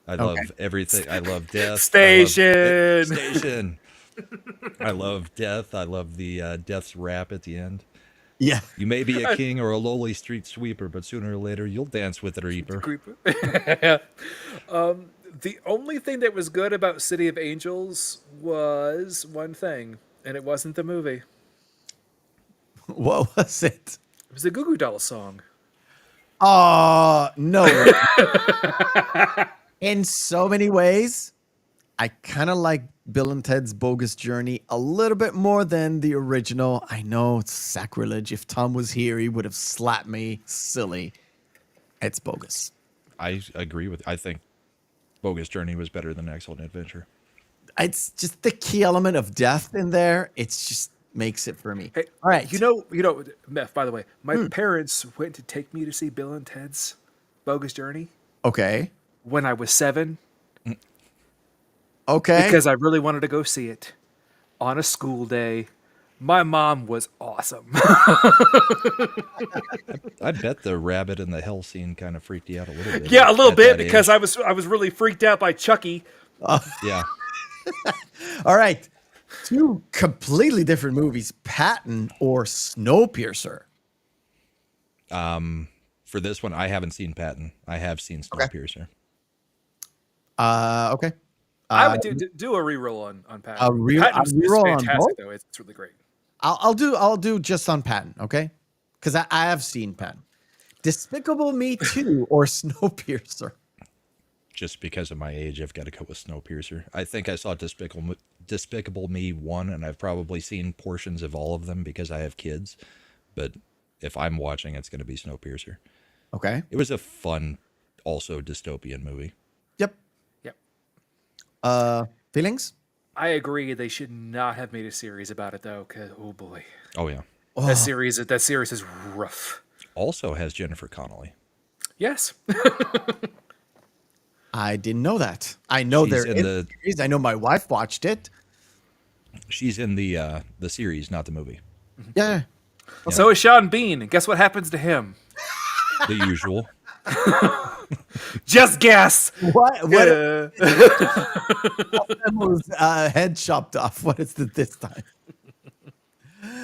I love everything. I love death. Station. Station. I love death. I love the death's rap at the end. Yeah. You may be a king or a lowly street sweeper, but sooner or later you'll dance with the Reaper. The only thing that was good about City of Angels was one thing, and it wasn't the movie. What was it? It was the Goo Goo Dolls song. Oh, no. In so many ways, I kind of like Bill and Ted's Bogus Journey a little bit more than the original. I know it's sacrilege. If Tom was here, he would have slapped me silly. It's bogus. I agree with. I think Bogus Journey was better than Excellent Adventure. It's just the key element of death in there. It's just makes it for me. Hey, all right. You know, Meth, by the way, my parents went to take me to see Bill and Ted's Bogus Journey Okay. when I was 7. Okay. Because I really wanted to go see it on a school day. My mom was awesome. I bet the rabbit in the hell scene kind of freaked you out a little bit. Yeah, a little at bit that because age. I was really freaked out by Chucky. Yeah. All right. 2 completely different movies, Patton or Snowpiercer. For this one, I haven't seen Patton. I have seen Snowpiercer. Okay. I would do a reroll on Patton. A reroll on fantastic both? though. It's really great. I'll do just on Patton, okay? Because I have seen Patton. Despicable Me 2 or Snowpiercer. Just because of my age, I've got to go with Snowpiercer. I think I saw Despicable Me 1, and I've probably seen portions of all of them because I have kids. But if I'm watching, it's going to be Snowpiercer. Okay. It was a fun, also dystopian movie. Yep. Yep. Feelings? I agree. They should not have made a series about it though. 'Cause, oh boy, Oh, yeah. that series is rough. Also has Jennifer Connelly. Yes. I didn't know that. I know She's there in is the- a series. I know my wife watched it. She's in the series, not the movie. Yeah. So is Sean Bean. And guess what happens to him? The usual. Just guess. What? Uh, Was head chopped off. What is it this time?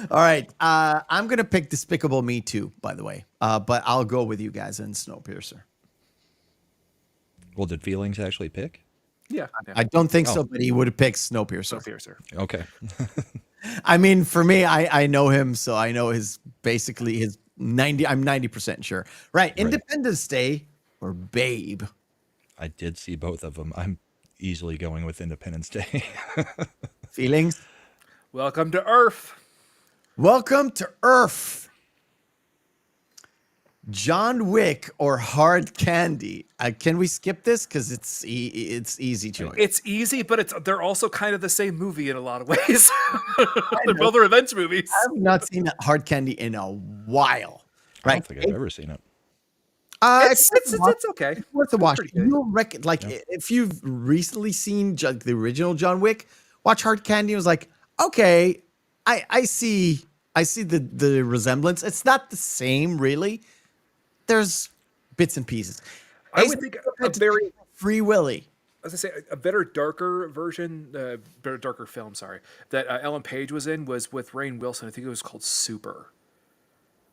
All right. I'm going to pick Despicable Me 2, by the way. But I'll go with you guys in Snowpiercer. Well, did Feelings actually pick? yeah. I don't think so, but he would have picked Snowpiercer. Snowpiercer. Okay. I mean, for me, I know him, so I know his 90. I'm 90% sure. Right. Independence Day or Babe. I did see both of them. I'm easily going with Independence Day. Feelings? Welcome to Earth. Welcome to Earth. John Wick or Hard Candy. Can we skip this because it's easy choice? It's easy, but they're also kind of the same movie in a lot of ways. They're both revenge movies. I've not seen Hard Candy in a while. I Right? don't think I've ever seen it. It's okay. It's worth a watch. pretty good. You'll if you've recently seen the original John Wick, watch Hard Candy. It was like, okay, I see I see the resemblance. It's not the same, really. There's bits and pieces. I would think a very, Free Willy. as I say, a better darker version, better darker film. Sorry, that Ellen Page was in was with Rainn Wilson. I think it was called Super.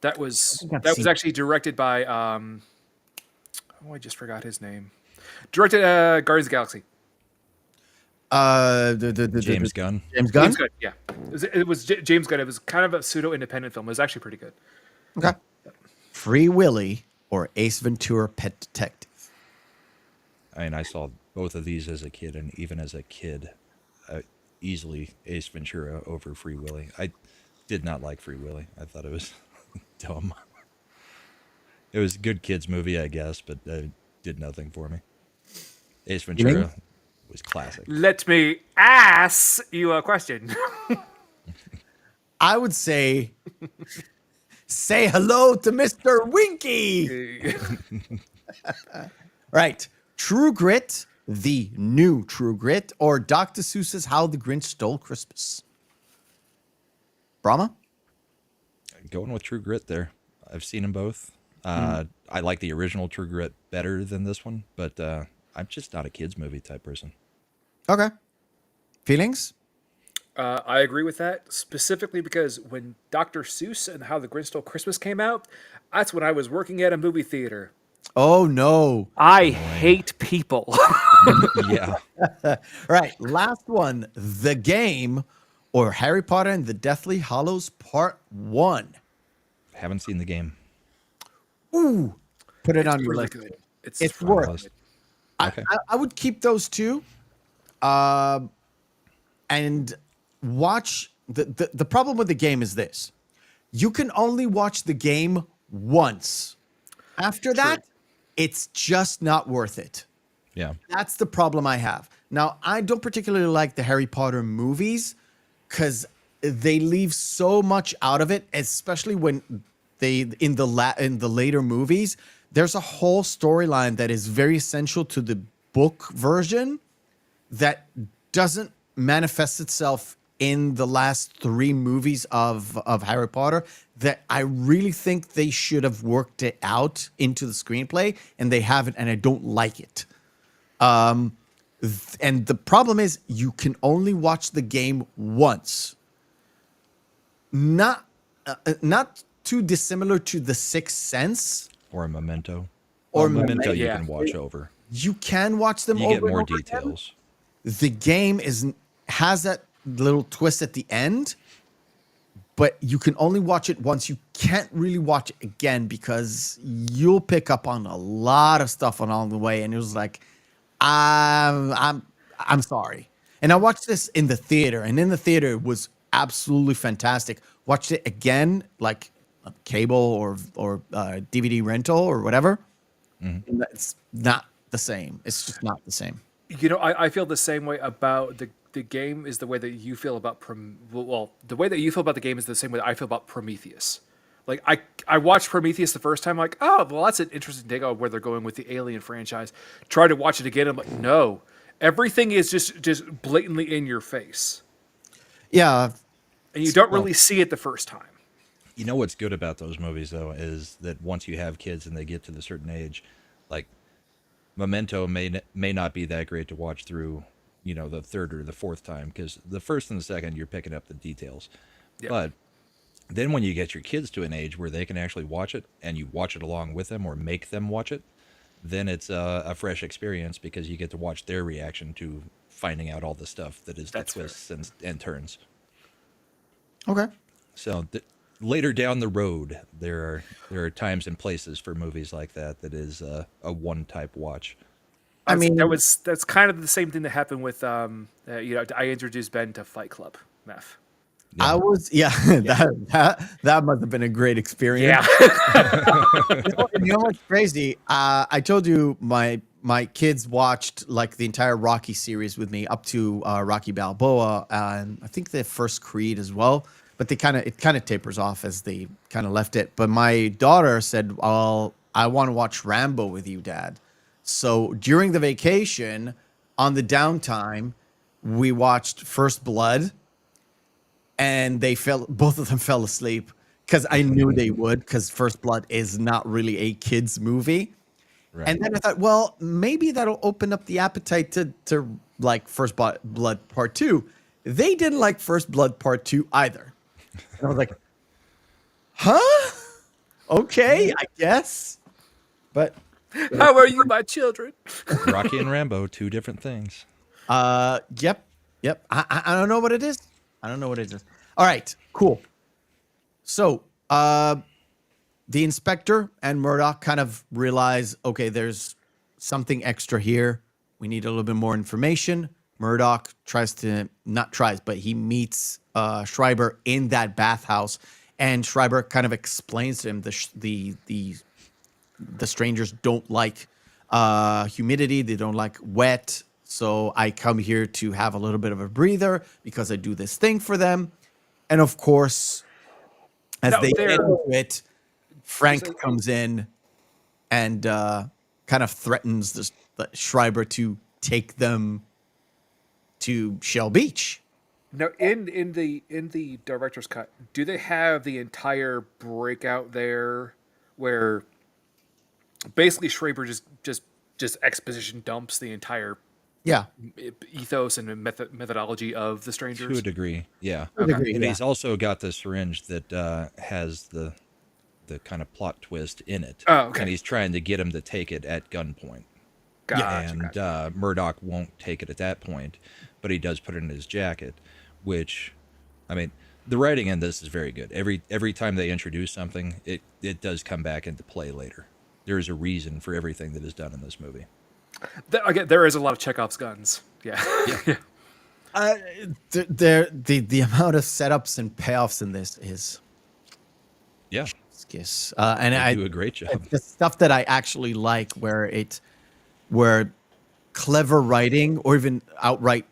That was actually directed by I just forgot his name. Directed Guardians of the Galaxy. James Gunn. James Gunn. James Gunn, yeah. It was James Gunn. It was kind of a pseudo-independent film. It was actually pretty good. Okay. Free Willy or Ace Ventura: Pet Detective. I mean, I saw both of these as a kid, and even as a kid, easily Ace Ventura over Free Willy. I did not like Free Willy. I thought it was dumb. It was a good kids movie, I guess, but did nothing for me. Ace Ventura was classic. Let me ask you a question. I would say hello to Mr. Winky. Right. True Grit, the new True Grit, or Dr. Seuss's How the Grinch Stole Christmas. Brahma? Going with True Grit there. I've seen them both. I like the original True Grit better than this one, but I'm just not a kids movie type person. Okay. Feelings? I agree with that, specifically because when Dr. Seuss and How the Grinch Stole Christmas came out, that's when I was working at a movie theater. Oh, no. I hate people. Yeah. Right. Last one. The Game or Harry Potter and the Deathly Hallows Part 1. Haven't seen the game. Ooh. Put it on your really list. good. It's worth it. Okay. I would keep those two. And watch. The problem with the game is this. You can only watch the game once. After that, it's just not worth it. Yeah. That's the problem I have. Now, I don't particularly like the Harry Potter movies because they leave so much out of it, especially when they in the later movies. There's a whole storyline that is very essential to the book version that doesn't manifest itself in the last 3 movies of Harry Potter that I really think they should have worked it out into the screenplay, and they haven't, and I don't like it. And the problem is you can only watch the game once. Not too dissimilar to The Sixth Sense. Or a Memento. Or Memento you yeah. can watch over. You can watch them You over get more and over again. details. The game has that little twist at the end, but you can only watch it once. You can't really watch it again because you'll pick up on a lot of stuff along the way. And it was like, I'm sorry. And I watched this in the theater, and in the theater it was absolutely fantastic. Watched it again, like a cable or DVD rental or whatever. Mm-hmm. And it's not the same. It's just not the same. You know, I feel the same way about the game is the way that you feel about the way that you feel about the game is the same way that I feel about Prometheus. Like I watched Prometheus the first time, like, oh well, that's an interesting take on where they're going with the Alien franchise. Try to watch it again, I'm like, no, everything is just blatantly in your face. Yeah, and you don't really see it the first time. You know what's good about those movies, though, is that once you have kids and they get to the certain age, like Memento may not be that great to watch through, you know, the third or the fourth time, because the first and the second you're picking up the details. Yep. But then when you get your kids to an age where they can actually watch it and you watch it along with them or make them watch it, then it's a fresh experience because you get to watch their reaction to finding out all the stuff that is the twists and turns. Okay. So later down the road, there are times and places for movies like that is a one-type watch. I mean, that's kind of the same thing that happened with I introduced Ben to Fight Club, Mef. Yeah. That must have been a great experience. Yeah. you know what's crazy? I told you my kids watched like the entire Rocky series with me up to Rocky Balboa, and I think the first Creed as well. But it kind of tapers off as they kind of left it. But my daughter said, "Well, I want to watch Rambo with you, Dad." So during the vacation, on the downtime, we watched First Blood. and both of them fell asleep because I knew they would, because First Blood is not really a kids movie. Right. And then I thought, well, maybe that'll open up the appetite to like First Blood Part 2. They didn't like First Blood Part 2 either. And I was like, huh? Okay, I guess. But How are you, my children? Rocky and Rambo, two different things. yep. I don't know what it is. I don't know what it is. All right, cool. So, the inspector and Murdoch kind of realize, okay, there's something extra here. We need a little bit more information. Murdoch he meets Schreiber in that bathhouse, and Schreiber kind of explains to him the strangers don't like humidity. They don't like wet. So I come here to have a little bit of a breather because I do this thing for them. And of course, as they get into it, Frank comes in and kind of threatens the Schreiber to take them to Shell Beach. Now, in the director's cut, do they have the entire breakout there, where basically Schreiber just exposition dumps the entire Yeah. ethos and methodology of the strangers? To a degree, yeah. To a degree, And yeah. he's also got the syringe that has the kind of plot twist in it. Oh, okay. And he's trying to get him to take it at gunpoint. Gotcha. Murdoch won't take it at that point, but he does put it in his jacket, which, I mean, the writing in this is very good. Every time they introduce something, it does come back into play later. There is a reason for everything that is done in this movie. Again, there is a lot of Chekhov's guns. Yeah. The amount of setups and payoffs in this is Yeah, skis. And they I do a great job. the stuff that I actually like, where clever writing or even outright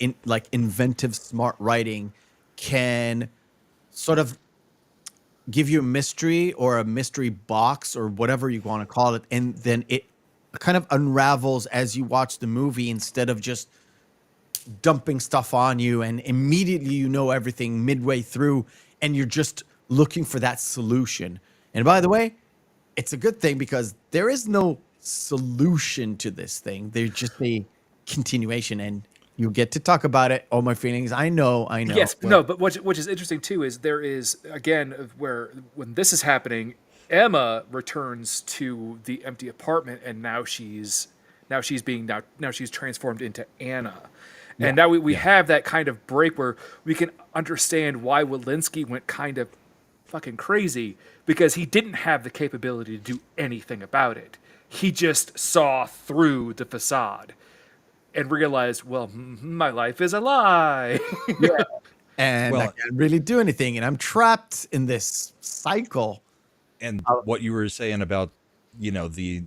inventive, smart writing can sort of give you a mystery or a mystery box or whatever you want to call it, and then it kind of unravels as you watch the movie instead of just dumping stuff on you and immediately you know everything midway through and you're just looking for that solution. And by the way, it's a good thing because there is no solution to this thing. There's just a continuation, and you get to talk about it. All my feelings. I know. Yes, but which is interesting too is there is, again, where when this is happening, Emma returns to the empty apartment, and now she's transformed into Anna. And now we have that kind of break where we can understand why Walensky went kind of fucking crazy, because he didn't have the capability to do anything about it. He just saw through the facade and realized, well, my life is a lie. And I can't really do anything, and I'm trapped in this cycle. And what you were saying about, the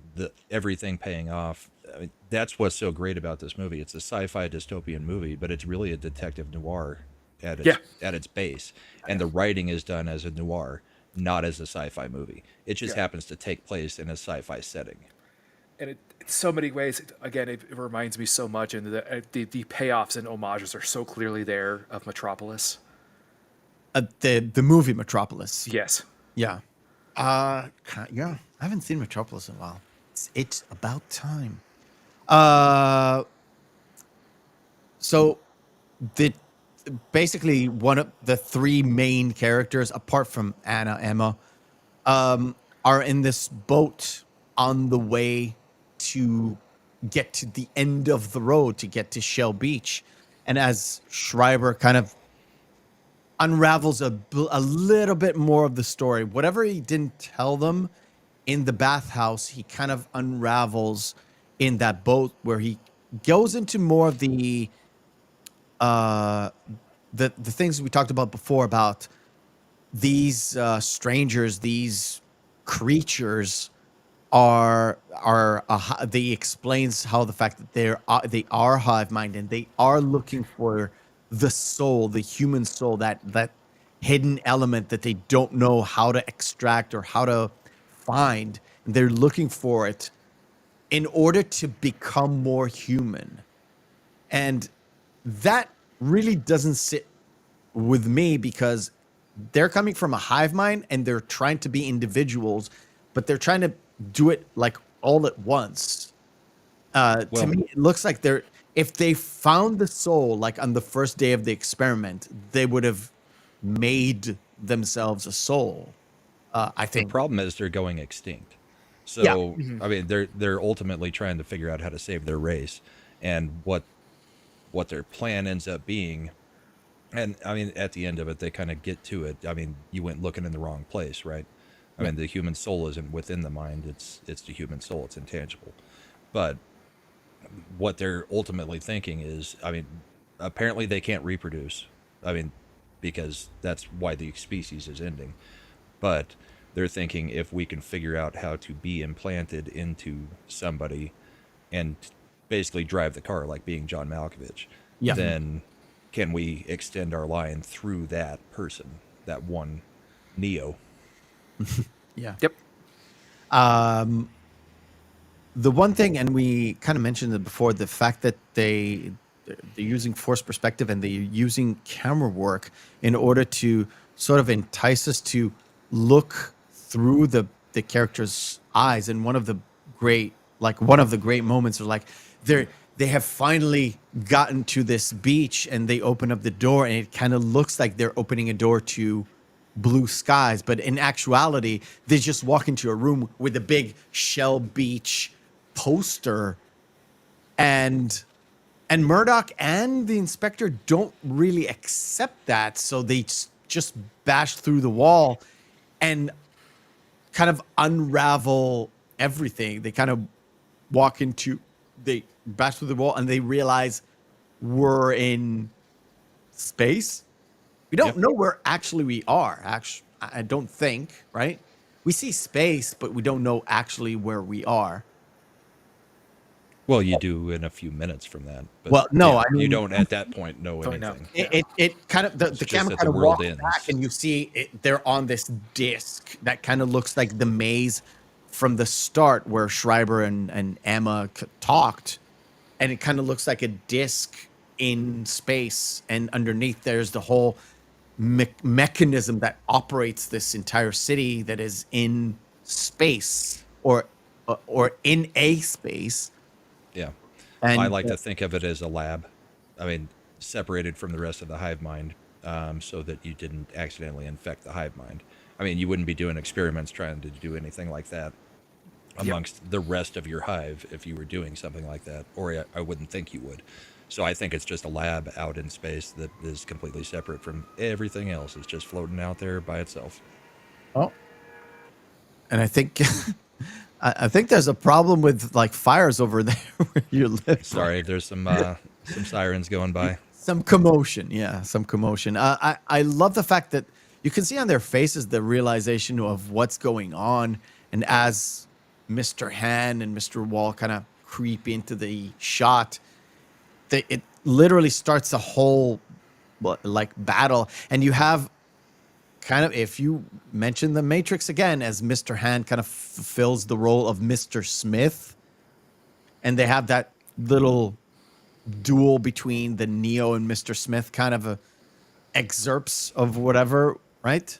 everything paying off, I mean, that's what's so great about this movie. It's a sci-fi dystopian movie, but it's really a detective noir at its base. And the writing is done as a noir, not as a sci-fi movie. It just happens to take place in a sci-fi setting. And in so many ways, again, it reminds me so much, and the payoffs and homages are so clearly there of Metropolis. The movie Metropolis. Yes. Yeah. I haven't seen Metropolis in a while. It's about time. So basically one of the three main characters, apart from Emma, are in this boat on the way to get to the end of the road to get to Shell Beach. And as Schreiber kind of unravels a little bit more of the story, whatever he didn't tell them in the bathhouse, he kind of unravels in that boat, where he goes into more of the things we talked about before about these strangers, these creatures they explains how the fact that they are hive mind, and they are looking for the soul, the human soul, that hidden element that they don't know how to extract or how to find. And they're looking for it in order to become more human. And that really doesn't sit with me because they're coming from a hive mind and they're trying to be individuals, but they're trying to do it like all at once. To Well, me, it looks like if they found the soul like on the first day of the experiment, they would have made themselves a soul. I the think. problem is they're going extinct. Yeah. So I mean, they're ultimately trying to figure out how to save their race, and what their plan ends up being. And I mean, at the end of it, they kind of get to it. I mean, you went looking in the wrong place, right? I mean, the human soul isn't within the mind; it's the human soul. It's intangible. But what they're ultimately thinking is, I mean, apparently they can't reproduce. I mean, because that's why the species is ending. But they're thinking if we can figure out how to be implanted into somebody and basically drive the car like being John Malkovich, Yeah. then can we extend our line through that person, that one Neo? Yeah. Yep. The one thing, and we kind of mentioned it before, the fact that they're using forced perspective and they're using camera work in order to sort of entice us to look through the character's eyes. And one of the great moments are like they have finally gotten to this beach and they open up the door and it kind of looks like they're opening a door to blue skies, but in actuality they just walk into a room with a big Shell Beach poster, and Murdoch and the inspector don't really accept that, so they just bash through the wall and kind of unravel everything. They kind of they bash through the wall and they realize we're in space. We don't know where actually we are. Actually, I don't think, right? We see space, but we don't know actually where we are. Well, you do in a few minutes from that. But Well, no, I you mean, don't at that point know Don't know. anything. it kind of the just camera that kind the of world walks ends. back and you see they're on this disc that kind of looks like the maze from the start where Schreiber and Emma talked, and it kind of looks like a disc in space, and underneath there's the whole mechanism that operates this entire city that is in space or in a space. Yeah. And I like to think of it as a lab. I mean, separated from the rest of the hive mind, so that you didn't accidentally infect the hive mind. I mean, you wouldn't be doing experiments trying to do anything like that amongst the rest of your hive if you were doing something like that, or I wouldn't think you would. So I think it's just a lab out in space that is completely separate from everything else. It's just floating out there by itself. Oh, and I think I think there's a problem with like fires over there where you live. Sorry, there's some sirens going by. Some commotion. Yeah, some commotion. I love the fact that you can see on their faces the realization of what's going on, and as Mr. Han and Mr. Wall kind of creep into the shot, it literally starts a whole like battle, and you have kind of, if you mention the Matrix again, as Mr. Han kind of fulfills the role of Mr. Smith, and they have that little duel between the Neo and Mr. Smith, kind of excerpts of whatever, right?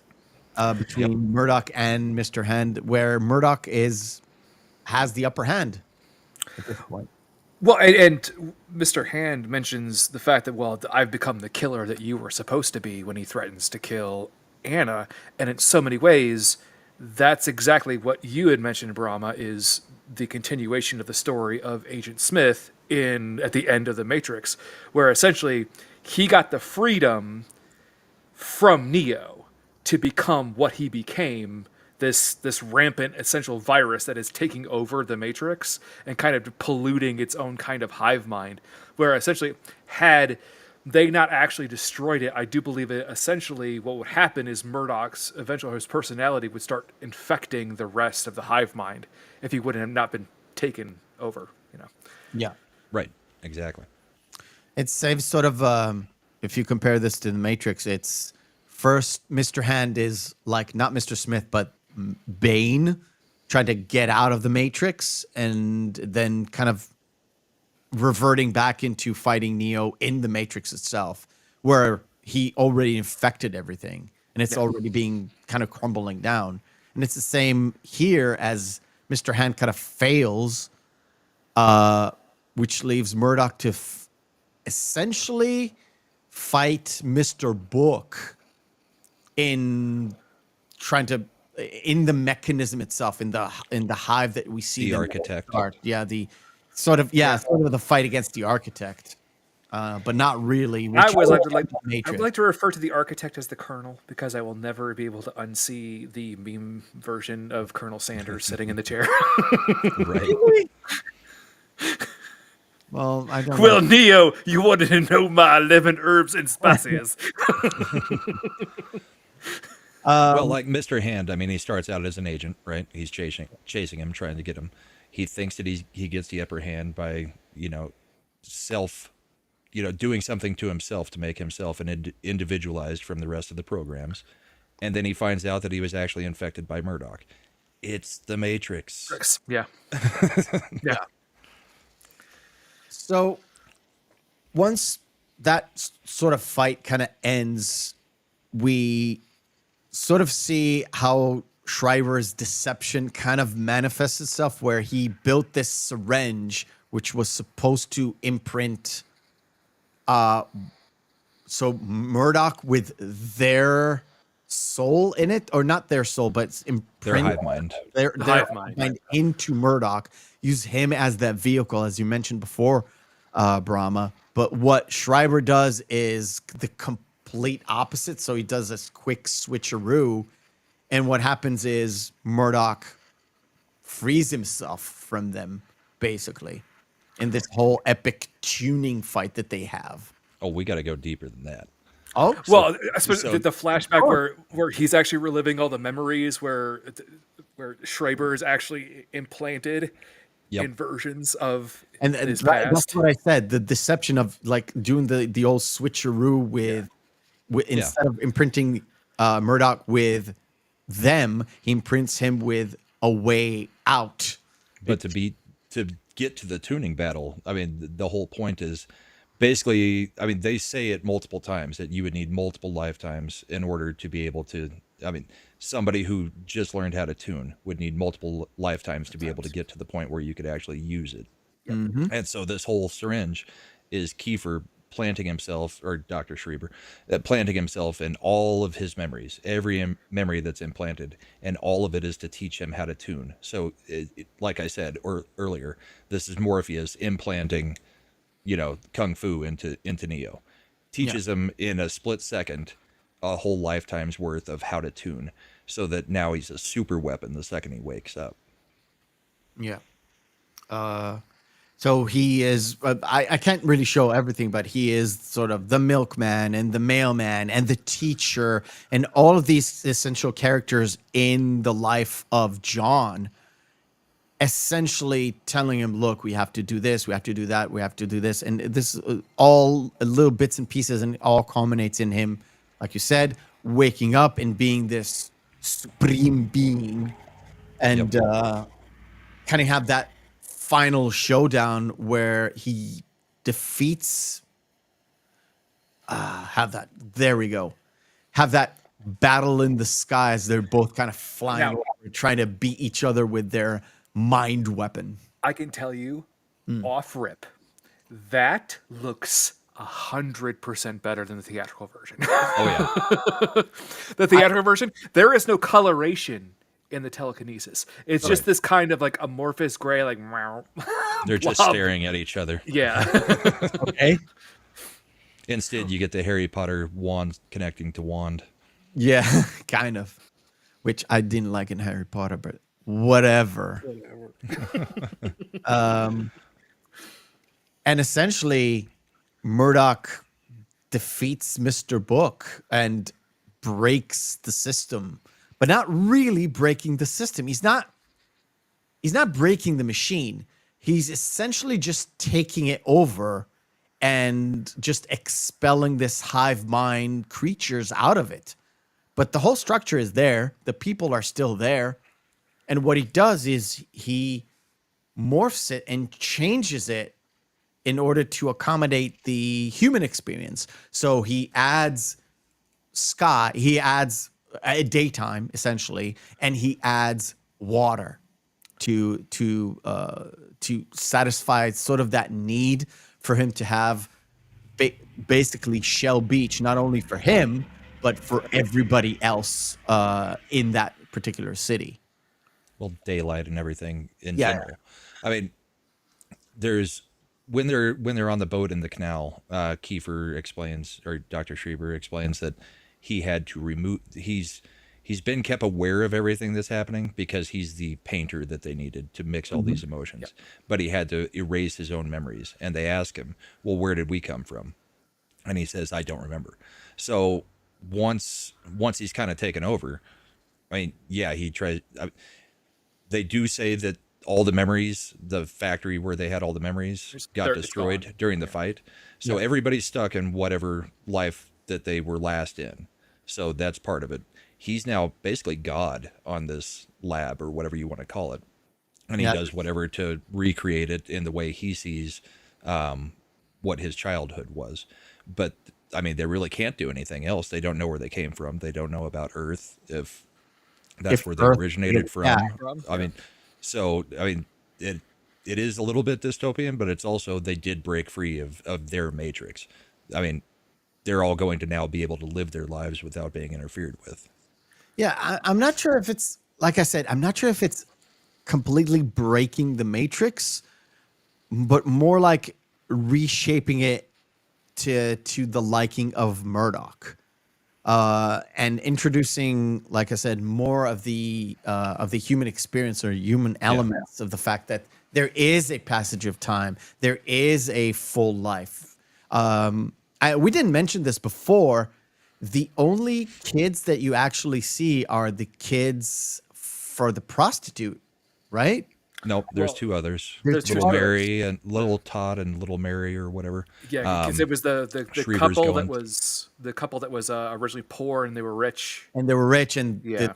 Between Murdoch and Mr. Han, where Murdoch has the upper hand at this point. Well, and Mr. Hand mentions the fact that, well, I've become the killer that you were supposed to be when he threatens to kill Anna. And in so many ways, that's exactly what you had mentioned, Brahma, is the continuation of the story of Agent Smith at the end of The Matrix, where essentially he got the freedom from Neo to become what he became, this rampant essential virus that is taking over the Matrix and kind of polluting its own kind of hive mind, where essentially had they not actually destroyed it, I do believe that essentially what would happen is Murdoch's eventually his personality would start infecting the rest of the hive mind if he would have not been taken over, Yeah. Right. Exactly. It's sort of, if you compare this to the Matrix, it's first Mr. Hand is like not Mr. Smith, but Bane trying to get out of the Matrix, and then kind of reverting back into fighting Neo in the Matrix itself, where he already infected everything, and it's already being kind of crumbling down. And it's the same here as Mr. Hand kind of fails, which leaves Murdoch to essentially fight Mr. Book in trying to in the mechanism itself, in the hive that we see The them architect. start. Yeah, the sort of the fight against the architect, but not really. I would like Matrix. to refer to the architect as the Colonel, because I will never be able to unsee the meme version of Colonel Sanders sitting in the chair. Right. Well, I don't. Well, know. Neo, you wanted to know my 11 herbs and spices. Well, like Mr. Hand, I mean, he starts out as an agent, right? He's chasing him, trying to get him. He thinks that he gets the upper hand by, doing something to himself to make himself individualized from the rest of the programs. And then he finds out that he was actually infected by Murdoch. It's the Matrix. Yeah. Yeah. So once that sort of fight kind of ends, we sort of see how Schreiber's deception kind of manifests itself, where he built this syringe which was supposed to imprint so Murdoch with their soul in it, or not their soul, but it's Their hive mind. their hive mind. into Murdoch, use him as that vehicle, as you mentioned before, Brahma. But what Schreiber does is the complete opposite. So he does this quick switcheroo, and what happens is Murdoch frees himself from them, basically, in this whole epic tuning fight that they have. Oh, we got to go deeper than that. Oh, Well, I suppose the flashback where he's actually reliving all the memories where Schreiber is actually implanted in versions of his past. that's what I said. The deception of like doing the old switcheroo with instead of imprinting Murdoch with them, he imprints him with a way out. But to get to the tuning battle, I mean, the whole point is basically, I mean, they say it multiple times that you would need multiple lifetimes in order to be able to, I mean, somebody who just learned how to tune would need multiple lifetimes to be able to get to the point where you could actually use it. Mm-hmm. And so this whole syringe is Kiefer planting himself, or Dr. Schreiber, planting himself in all of his memories, every memory that's implanted, and all of it is to teach him how to tune. So, like I said earlier, this is Morpheus implanting, kung fu into Neo, teaches him in a split second a whole lifetime's worth of how to tune, so that now he's a super weapon the second he wakes up. Yeah. So he is, I can't really show everything, but he is sort of the milkman and the mailman and the teacher and all of these essential characters in the life of John, essentially telling him, look, we have to do this, we have to do that, we have to do this. And this is all little bits and pieces, and it all culminates in him, like you said, waking up and being this supreme being, and kind of have that final showdown where he defeats have that battle in the skies. They're both kind of flying over, trying to beat each other with their mind weapon. I can tell you, off rip, that looks 100% better than the theatrical version. Oh yeah. The theatrical version, there is no coloration in the telekinesis. It's just this kind of like amorphous gray, like meow. They're just staring at each other. Yeah. Okay. Instead, you get the Harry Potter wand connecting to wand. Yeah, kind of. Which I didn't like in Harry Potter, but whatever. And essentially, Murdoch defeats Mr. Book and breaks the system, but not really breaking the system. He's not breaking the machine. He's essentially just taking it over and just expelling this hive mind creatures out of it. But the whole structure is there. The people are still there. And what he does is he morphs it and changes it in order to accommodate the human experience. So he adds sky, he adds a daytime essentially, and he adds water to satisfy sort of that need for him to have basically Shell Beach, not only for him but for everybody else in that particular city. Well, daylight and everything in Yeah. general. I mean, there's when they're on the boat in the canal, Kiefer explains, or Dr. Schreiber explains, that he had to remove. He's been kept aware of everything that's happening because he's the painter that they needed to mix all these emotions. But he had to erase his own memories. And they ask him, "Well, where did we come from?" And he says, "I don't remember." So once he's kind of taken over, I mean, yeah, he tries. They do say that all the memories, the factory where they had all the memories, got destroyed during the fight. So everybody's stuck in whatever life that they were last in. So that's part of it. He's now basically God on this lab, or whatever you want to call it. And he does whatever to recreate it in the way he sees what his childhood was. But, I mean, they really can't do anything else. They don't know where they came from. They don't know about Earth, if that's where they Earth originated from. yeah. I mean, it is a little bit dystopian, but it's also, they did break free of their matrix. I mean, they're all going to now be able to live their lives without being interfered with. Yeah, I'm not sure if it's, like I said, I'm not sure if it's completely breaking the matrix, but more like reshaping it to the liking of Murdoch, and introducing, like I said, more of the human experience or human elements of the fact that there is a passage of time, there is a full life. We didn't mention this before. The only kids that you actually see are the kids for the prostitute, right? Nope, there's two others. There's two Little others. Mary and Little Todd and Little Mary, or whatever. Yeah, because it was the Schreiber's couple going. that was originally poor and they were rich. And they were rich, and Yeah.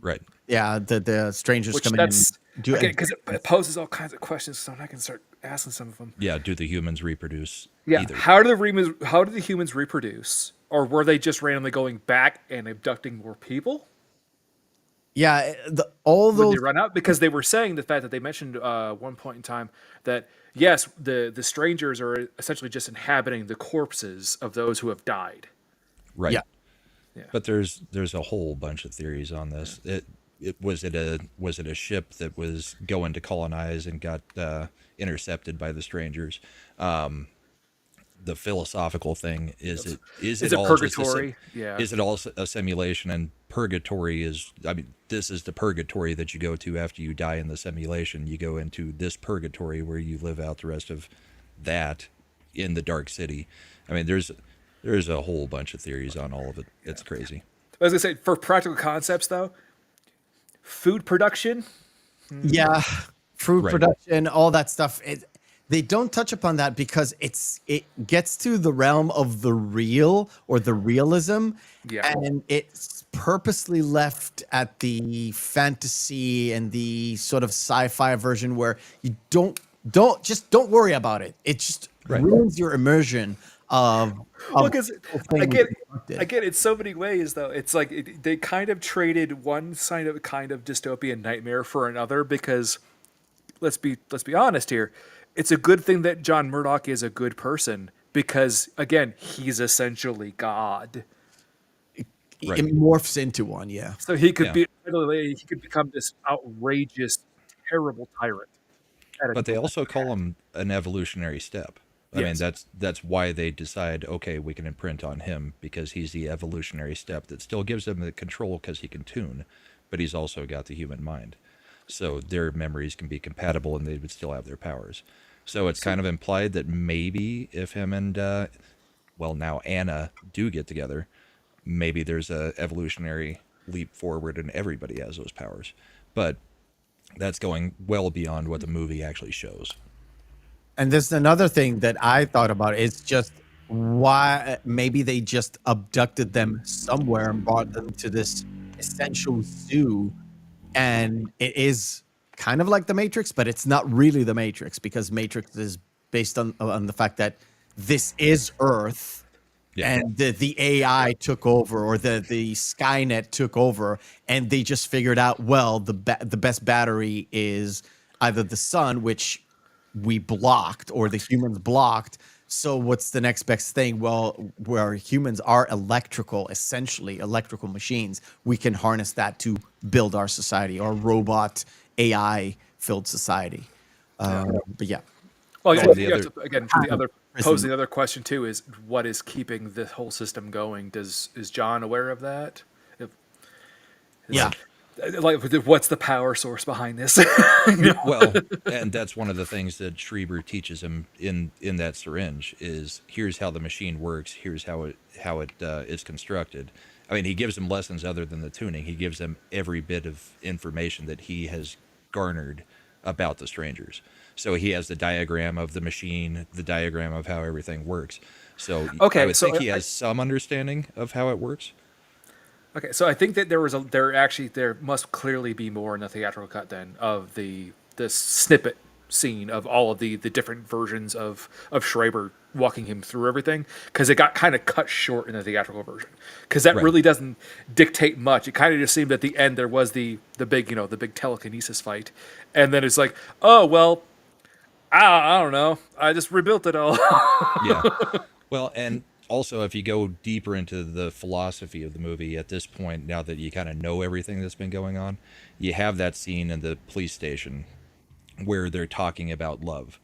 Right. the strangers Which coming that's in. because it poses all kinds of questions, so I can start asking some of them. Yeah, do the humans reproduce? Yeah, Either. how do the humans reproduce, or were they just randomly going back and abducting more people? Yeah, all When those. they run out, because they were saying the fact that they mentioned one point in time that yes, the strangers are essentially just inhabiting the corpses of those who have died. Right. Yeah. But there's a whole bunch of theories on this. Was it a ship that was going to colonize and got intercepted by the strangers? The philosophical thing is it all purgatory? Yeah. Is it all a simulation? And purgatory is, I mean, this is the purgatory that you go to after you die in the simulation. You go into this purgatory where you live out the rest of that in the dark city. I mean, there's a whole bunch of theories on all of it. It's crazy. I was gonna say, for practical concepts though, food production. Yeah, fruit Right. production, all that stuff. They don't touch upon that because it gets to the realm of the real or the realism, Yeah. and it's purposely left at the fantasy and the sort of sci-fi version where you don't worry about it. It just Right. ruins your immersion of. Well, because thing I get constructed. it so many ways though. It's like they kind of traded one kind of dystopian nightmare for another, because let's be honest here. It's a good thing that John Murdoch is a good person, because again, he's essentially God. Right. It morphs into one, yeah. So he could Yeah. he could become this outrageous, terrible tyrant. But they also call him an evolutionary step. I mean, Yes. that's why they decide, okay, we can imprint on him, because he's the evolutionary step that still gives him the control because he can tune, but he's also got the human mind. So their memories can be compatible and they would still have their powers. So it's kind of implied that maybe if him and, now Anna do get together, maybe there's a evolutionary leap forward and everybody has those powers. But that's going well beyond what the movie actually shows. And there's another thing that I thought about. It's just why maybe they just abducted them somewhere and brought them to this essential zoo. And it is kind of like the Matrix, but it's not really the Matrix, because Matrix is based on the fact that this is Earth, Yeah. and the AI took over, or the Skynet took over, and they just figured out, well, the best battery is either the sun, which we blocked, or the humans blocked. So what's the next best thing? Well, where humans are essentially electrical machines, we can harness that to build our society, our robot AI filled society. But yeah. Well, Well, you have to, again, the other question too is what is keeping this whole system going? Is John aware of that? Yeah. Like, what's the power source behind this? Well, and that's one of the things that Schreiber teaches him in that syringe is here's how the machine works. Here's how it is constructed. I mean, he gives them lessons other than the tuning. He gives them every bit of information that he has garnered about the strangers. So he has the diagram of the machine, the diagram of how everything works. So Okay, I would think he has some understanding of how it works. Okay, so I think that there must clearly be more in the theatrical cut then of this snippet scene of all of the different versions of Schreiber walking him through everything, because it got kind of cut short in the theatrical version, because that really doesn't dictate much. It kind of just seemed at the end there was the big telekinesis fight, and then it's like, oh well, I don't know, I just rebuilt it all. Yeah. Well, and also, if you go deeper into the philosophy of the movie at this point, now that you kind of know everything that's been going on, you have that scene in the police station where they're talking about love.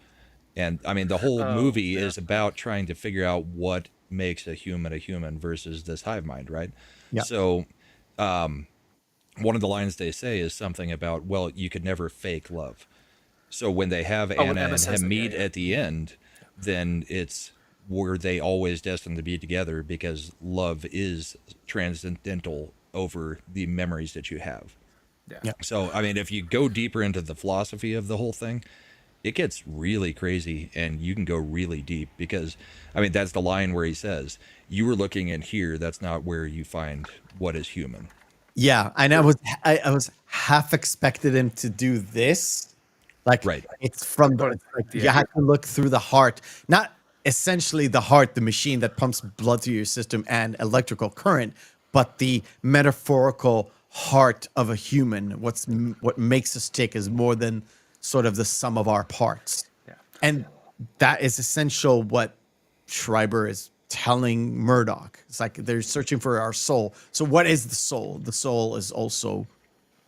And I mean, the whole movie is about trying to figure out what makes a human versus this hive mind, right? Yeah. So, one of the lines they say is something about, well, you could never fake love. So when they have Anna and him meet at the end, then it's, were they always destined to be together because love is transcendental over the memories that you have. Yeah. So, I mean, if you go deeper into the philosophy of the whole thing, it gets really crazy and you can go really deep because, I mean, that's the line where he says, you were looking in here, that's not where you find what is human. Yeah, and I was half expected him to do this. Like, Right. it's from the, you have to look through the heart, not essentially the heart, the machine that pumps blood through your system and electrical current, but the metaphorical heart of a human. What makes us tick is more than sort of the sum of our parts. Yeah. And that is essential what Schreiber is telling Murdoch. It's like they're searching for our soul. So what is the soul? The soul is also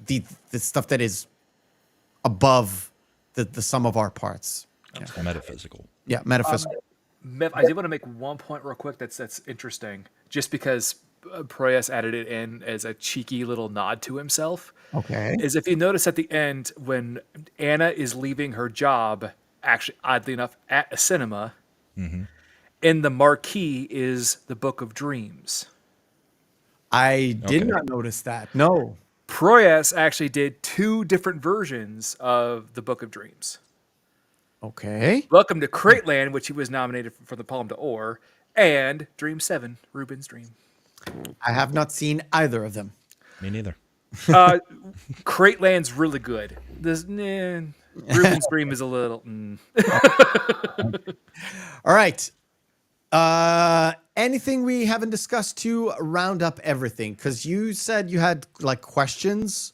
the stuff that is above the sum of our parts. It's metaphysical. Yeah, metaphysical. I did want to make one point real quick that's interesting, just because Proyas added it in as a cheeky little nod to himself. Okay. Is if you notice at the end when Anna is leaving her job, actually oddly enough at a cinema, in the marquee is the Book of Dreams. I did not notice that. No. Proyas actually did 2 different versions of the Book of Dreams. Okay. Welcome to Crateland, which he was nominated for the Palme d'Or, and Dream 7, Ruben's Dream. I have not seen either of them. Me neither. Crateland's really good. Ruben's Dream is a little... All right. Anything we haven't discussed to round up everything? Because you said you had like questions,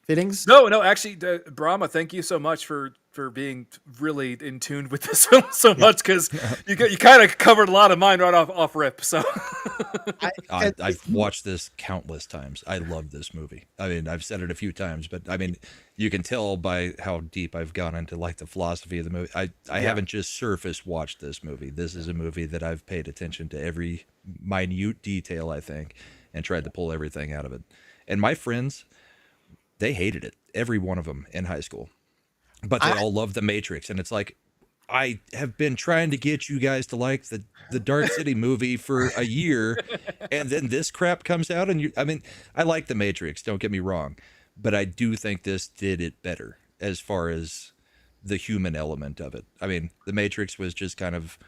fittings. No, actually, Brahma, thank you so much for being really in tune with this film so much, because you kind of covered a lot of mine right off rip. So I've watched this countless times. I love this movie. I mean, I've said it a few times, but I mean, you can tell by how deep I've gone into like the philosophy of the movie. I haven't just surface watched this movie. This is a movie that I've paid attention to every minute detail, I think, and tried to pull everything out of it. And my friends, they hated it. Every one of them in high school. But they all love The Matrix. And it's like, I have been trying to get you guys to like the Dark City movie for a year. And then this crap comes out. And I mean, I like The Matrix, don't get me wrong. But I do think this did it better as far as the human element of it. I mean, The Matrix was just kind of,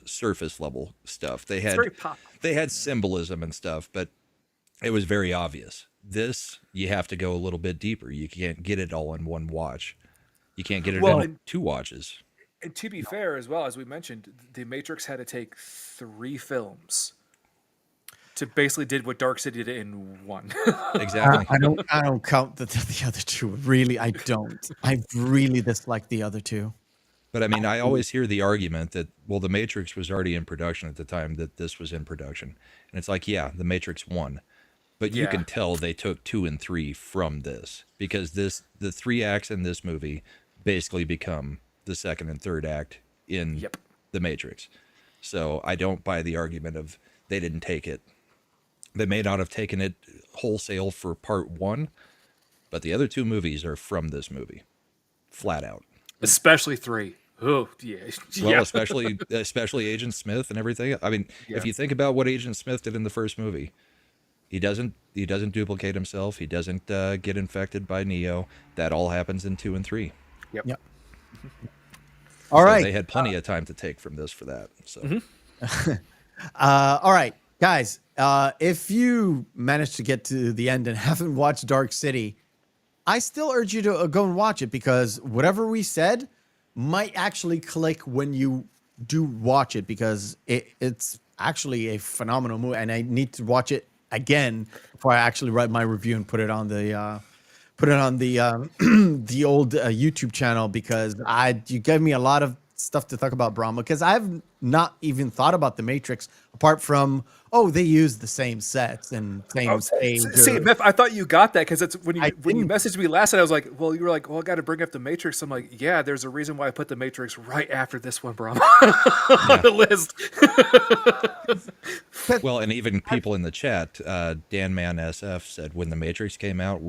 surface level stuff. They had symbolism and stuff, but it was very obvious. This, you have to go a little bit deeper. You can't get it all in one watch. You can't get it in 2 watches. And to be fair, as well as we mentioned, the Matrix had to take 3 films to basically did what Dark City did in 1. Exactly. I don't count the other two. Really, I don't. I really dislike the other two. But I mean, I always hear the argument that, well, The Matrix was already in production at the time that this was in production. And it's like, yeah, The Matrix 1. But you Yeah. can tell they took 2 and 3 from this, because the 3 acts in this movie basically become the second and third act in Yep. The Matrix. So I don't buy the argument of they didn't take it. They may not have taken it wholesale for part 1, but the other 2 movies are from this movie, flat out. Especially 3. Oh, yeah. Well, Yeah. especially Agent Smith and everything. I mean, Yeah. if you think about what Agent Smith did in the first movie, he doesn't duplicate himself. He doesn't get infected by Neo. That all happens in 2 and 3. Yep. Yep. All right. They had plenty of time to take from this for that. So All right, guys. If you managed to get to the end and haven't watched Dark City, I still urge you to go and watch it, because whatever we said might actually click when you do watch it, because it's actually a phenomenal movie, and I need to watch it again before I actually write my review and put it on the the old YouTube channel, because you gave me a lot of stuff to talk about Brahma, because I've not even thought about the Matrix apart from they use the same sets and same stage. See, Miff, I thought you got that, because it's when you didn't. messaged me last night. I was like, "Well, you were like, well, I got to bring up the Matrix." I'm like, "Yeah, there's a reason why I put the Matrix right after this one, bro, on the list." well, and even people in the chat, Dan Man SF said when The Matrix came out,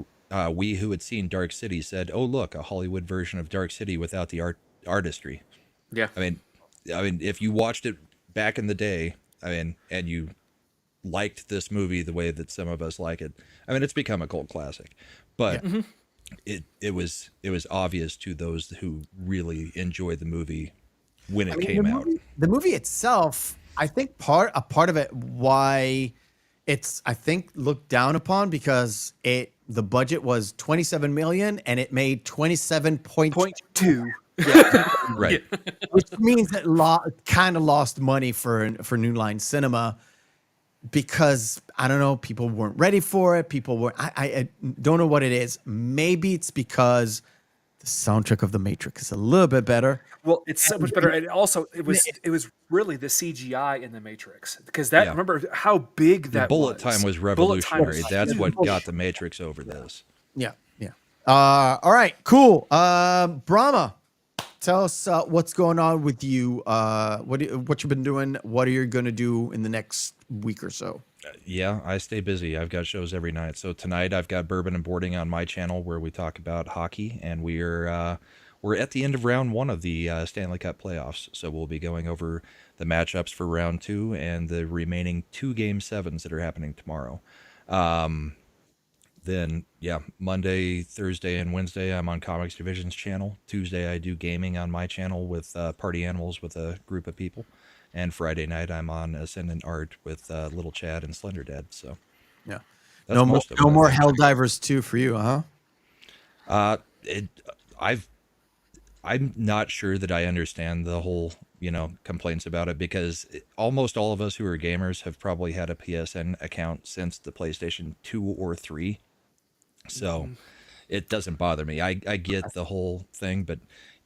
we who had seen Dark City said, "Oh, look, a Hollywood version of Dark City without the artistry." Yeah. I mean, if you watched it back in the day, and you liked this movie the way that some of us like it, it's become a cult classic. But it was obvious to those who really enjoyed the movie when it came out. The movie itself, I think part of it why it's looked down upon, because the budget was 27 million and it made 27.2. Right. Which means it kind of lost money for New Line Cinema, because I don't know, people weren't ready for it. People were I don't know what it is. Maybe it's because the soundtrack of The Matrix is a little bit better. Well, it's so much better, and also it was really the CGI in the Matrix, because that remember how big that bullet time was revolutionary. That's what got The Matrix over this. Yeah. All right, cool. Brahma, tell us what's going on with you. What you've been doing? What are you going to do in the next week or so? Yeah, I stay busy. I've got shows every night. So tonight I've got Bourbon and Boarding on my channel, where we talk about hockey, and we're at the end of round 1 of the Stanley Cup playoffs. So we'll be going over the matchups for round 2 and the remaining 2 game 7s that are happening tomorrow. Then, Monday, Thursday, and Wednesday, I'm on Comics Division's channel. Tuesday, I do gaming on my channel with Party Animals with a group of people. And Friday night, I'm on Ascendant Art with Little Chad and Slender Dad. So, yeah. that's No most of more it. Helldivers 2 for you, huh? I'm not sure that I understand the whole, complaints about it, because almost all of us who are gamers have probably had a PSN account since the PlayStation 2 or 3. So it doesn't bother me. I get the whole thing, but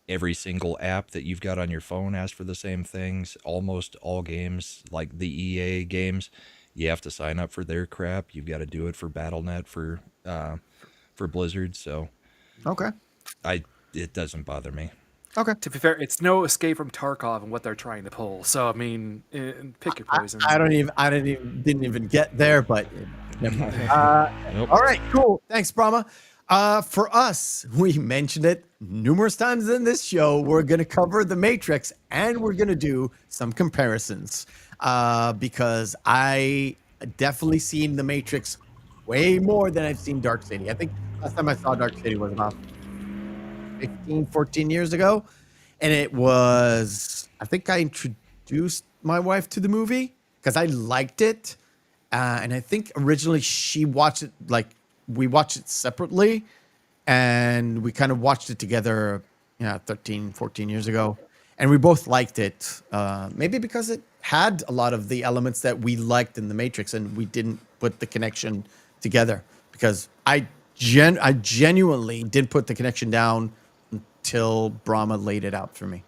every single app that you've got on your phone asks for the same things. Almost all games, like the EA games, you have to sign up for their crap. You've got to do it for Battle.net for Blizzard. So Okay. it doesn't bother me. Okay. To be fair, it's no escape from Tarkov and what they're trying to pull. So I mean, pick your poison. I didn't even get there, but never mind. Nope. All right, cool. Thanks, Brahma. For us, we mentioned it numerous times in this show. We're going to cover The Matrix, and we're going to do some comparisons, because I definitely seen The Matrix way more than I've seen Dark City. I think last time I saw Dark City was about 14 years ago, and it was, I think I introduced my wife to the movie because I liked it, and I think originally she watched it, like we watched it separately, and we kind of watched it together 13, 14 years ago, and we both liked it. Maybe because it had a lot of the elements that we liked in the Matrix, and we didn't put the connection together. Because I genuinely didn't put the connection down until Brahma laid it out for me,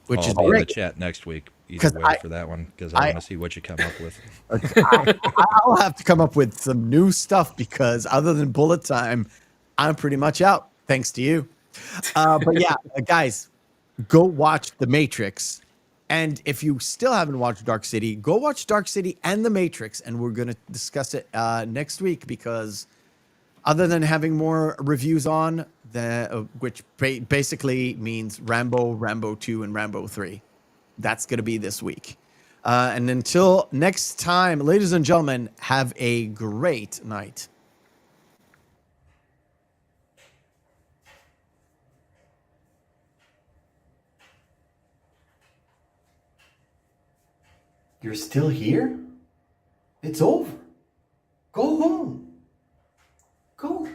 which I'll is be in the great. chat next week either 'Cause way for that one because I want to see what you come up with. I'll have to come up with some new stuff because other than bullet time, I'm pretty much out. Thanks to you. But yeah, guys, go watch The Matrix. And if you still haven't watched Dark City, go watch Dark City and The Matrix. And we're going to discuss it next week because other than having more reviews on, which basically means Rambo 2, and Rambo 3. That's going to be this week. And until next time, ladies and gentlemen, have a great night. You're still here? It's over. Go home. Go.